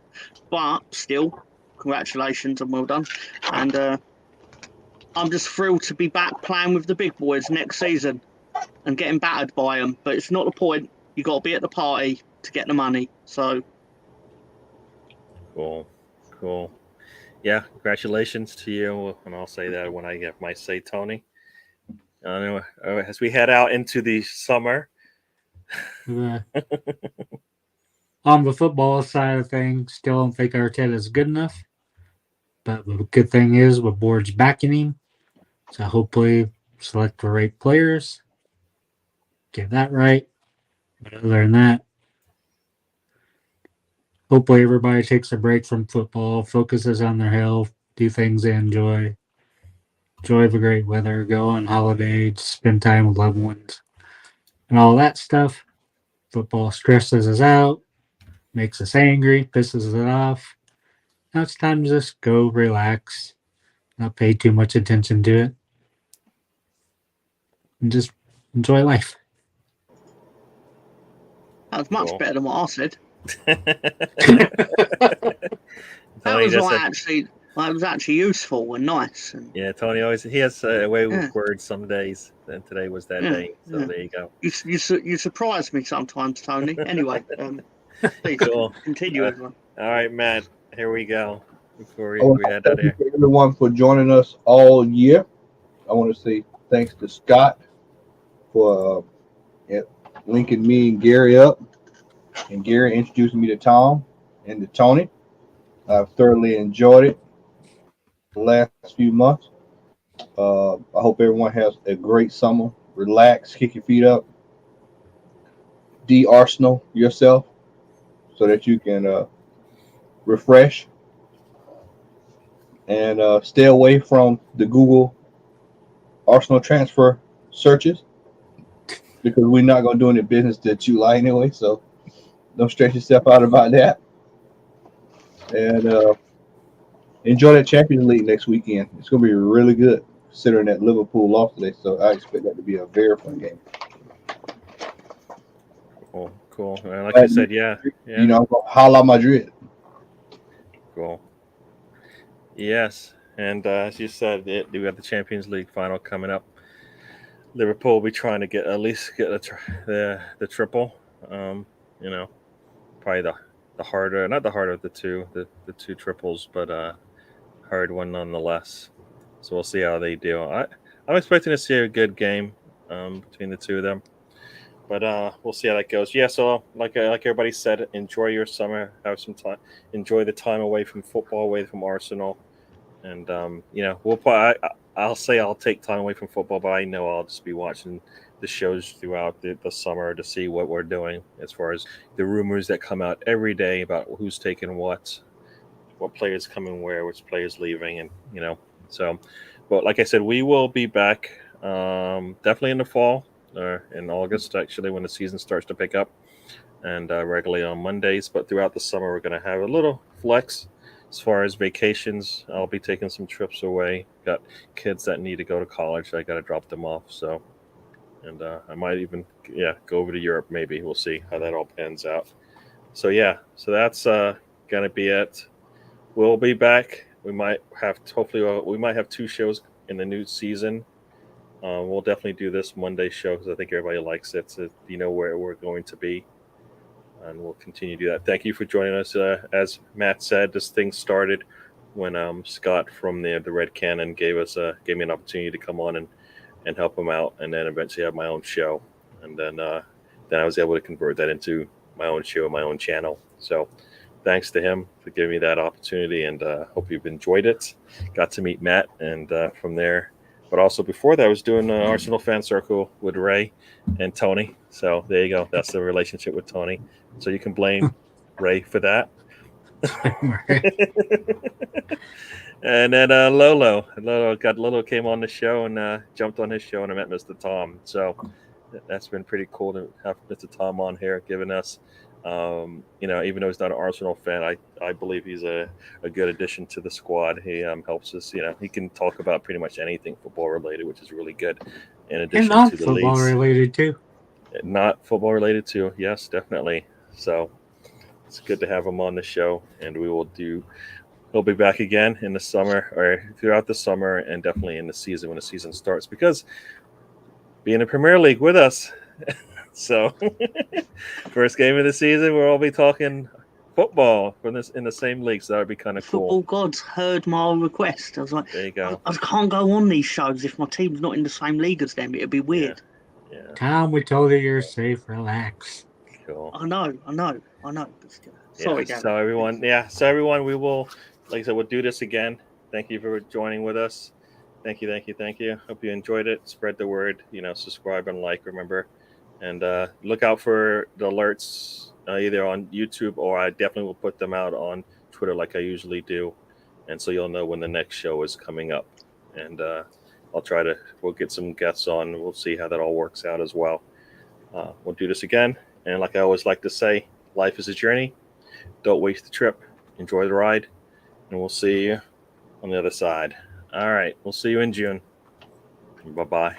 but still, congratulations and well done. And I'm just thrilled to be back playing with the big boys next season and getting battered by them. But it's not the point. You got to be at the party to get the money. So Cool. Yeah, congratulations to you, and I'll say that when I get my say, Tony. As we head out into the summer. On the football side of things, still don't think Arteta is good enough. But the good thing is, the board's backing him. So hopefully, select the right players. Get that right. But other than that, hopefully everybody takes a break from football, focuses on their health, do things they enjoy. Enjoy the great weather, go on holiday, spend time with loved ones, and all that stuff. Football stresses us out, makes us angry, pisses us off. Now it's time to just go relax, not pay too much attention to it, and just enjoy life. that was much Cool. better than what I said. Tony, That was actually useful and nice. And yeah, Tony he has a way with words some days, and today was that day. So there you go. You surprise me sometimes, Tony. Anyway, please Cool. continue, everyone. All right, Matt. Here we go. Before I want we to head out thank you here. to everyone for joining us all year. I want to say thanks to Scott for linking me and Gary up, and Gary introducing me to Tom and to Tony. I've thoroughly enjoyed it the last few months. I hope everyone has a great summer. Relax, kick your feet up, de-Arsenal yourself so that you can refresh and stay away from the Google Arsenal transfer searches because we're not going to do any business that you like anyway. So don't stress yourself out about that. And enjoy that Champions League next weekend. It's going to be really good, considering that Liverpool lost today. So I expect that to be a very fun game. Cool. And like you said, yeah. You know, Hala Madrid. Cool. Yes, and as you said, we got the Champions League final coming up. Liverpool will be trying to at least get the triple. You know, probably the harder, not the harder of the two triples, but hard one nonetheless. So we'll see how they do. I'm expecting to see a good game between the two of them, but we'll see how that goes. Yeah, so like everybody said, enjoy your summer, have some time, enjoy the time away from football, away from Arsenal, and you know, I'll say I'll take time away from football, but I know I'll just be watching the shows throughout the summer to see what we're doing as far as the rumors that come out every day about who's taking what players coming where, which players leaving, and you know. So, but like I said, we will be back definitely in the fall or in August, actually, when the season starts to pick up, and regularly on Mondays. But throughout the summer, we're going to have a little flex as far as vacations. I'll be taking some trips away. Got kids that need to go to college. I got to drop them off. So, and I might even go over to Europe. Maybe we'll see how that all pans out. So yeah, so that's gonna be it. We'll be back. We might have we might have 2 shows in the new season. We'll definitely do this Monday show because I think everybody likes it. So you know where we're going to be, and we'll continue to do that. Thank you for joining us. As Matt said, this thing started when Scott from the Red Cannon gave me an opportunity to come on and help him out, and then eventually have my own show, and then I was able to convert that into my own show, my own channel. So thanks to him for giving me that opportunity, and hope you've enjoyed it. Got to meet Matt, and from there, but also before that, I was doing Arsenal Fan Circle with Ray and Tony. So there you go. That's the relationship with Tony. So you can blame Ray for that. And then Lolo came on the show and jumped on his show, and I met Mr. Tom. So that's been pretty cool to have Mr. Tom on here, giving us, you know, even though he's not an Arsenal fan, I believe he's a good addition to the squad. He helps us, you know, he can talk about pretty much anything football related, which is really good. In addition and not to the football leads, related too. not football related too. Yes, definitely. So it's good to have him on the show, and he'll be back again in the summer or throughout the summer, and definitely in the season when the season starts, because being in Premier League with us. So first game of the season, we'll all be talking football from this in the same league. So that would be kind of Football cool. gods heard my request. I was like, There you go. I can't go on these shows if my team's not in the same league as them. It'd be weird. Yeah. Tom, we told you you're safe. Relax. Cool. I know. Sorry, Gary. So everyone, we will, like I said, we'll do this again. Thank you for joining with us. Thank you. Hope you enjoyed it. Spread the word. You know, subscribe and like. Remember, and look out for the alerts either on YouTube, or I definitely will put them out on Twitter like I usually do, and so you'll know when the next show is coming up. And we'll get some guests on. We'll see how that all works out as well. We'll do this again, and like I always like to say, life is a journey. Don't waste the trip. Enjoy the ride, and we'll see you on the other side. All right, we'll see you in June. Bye-bye.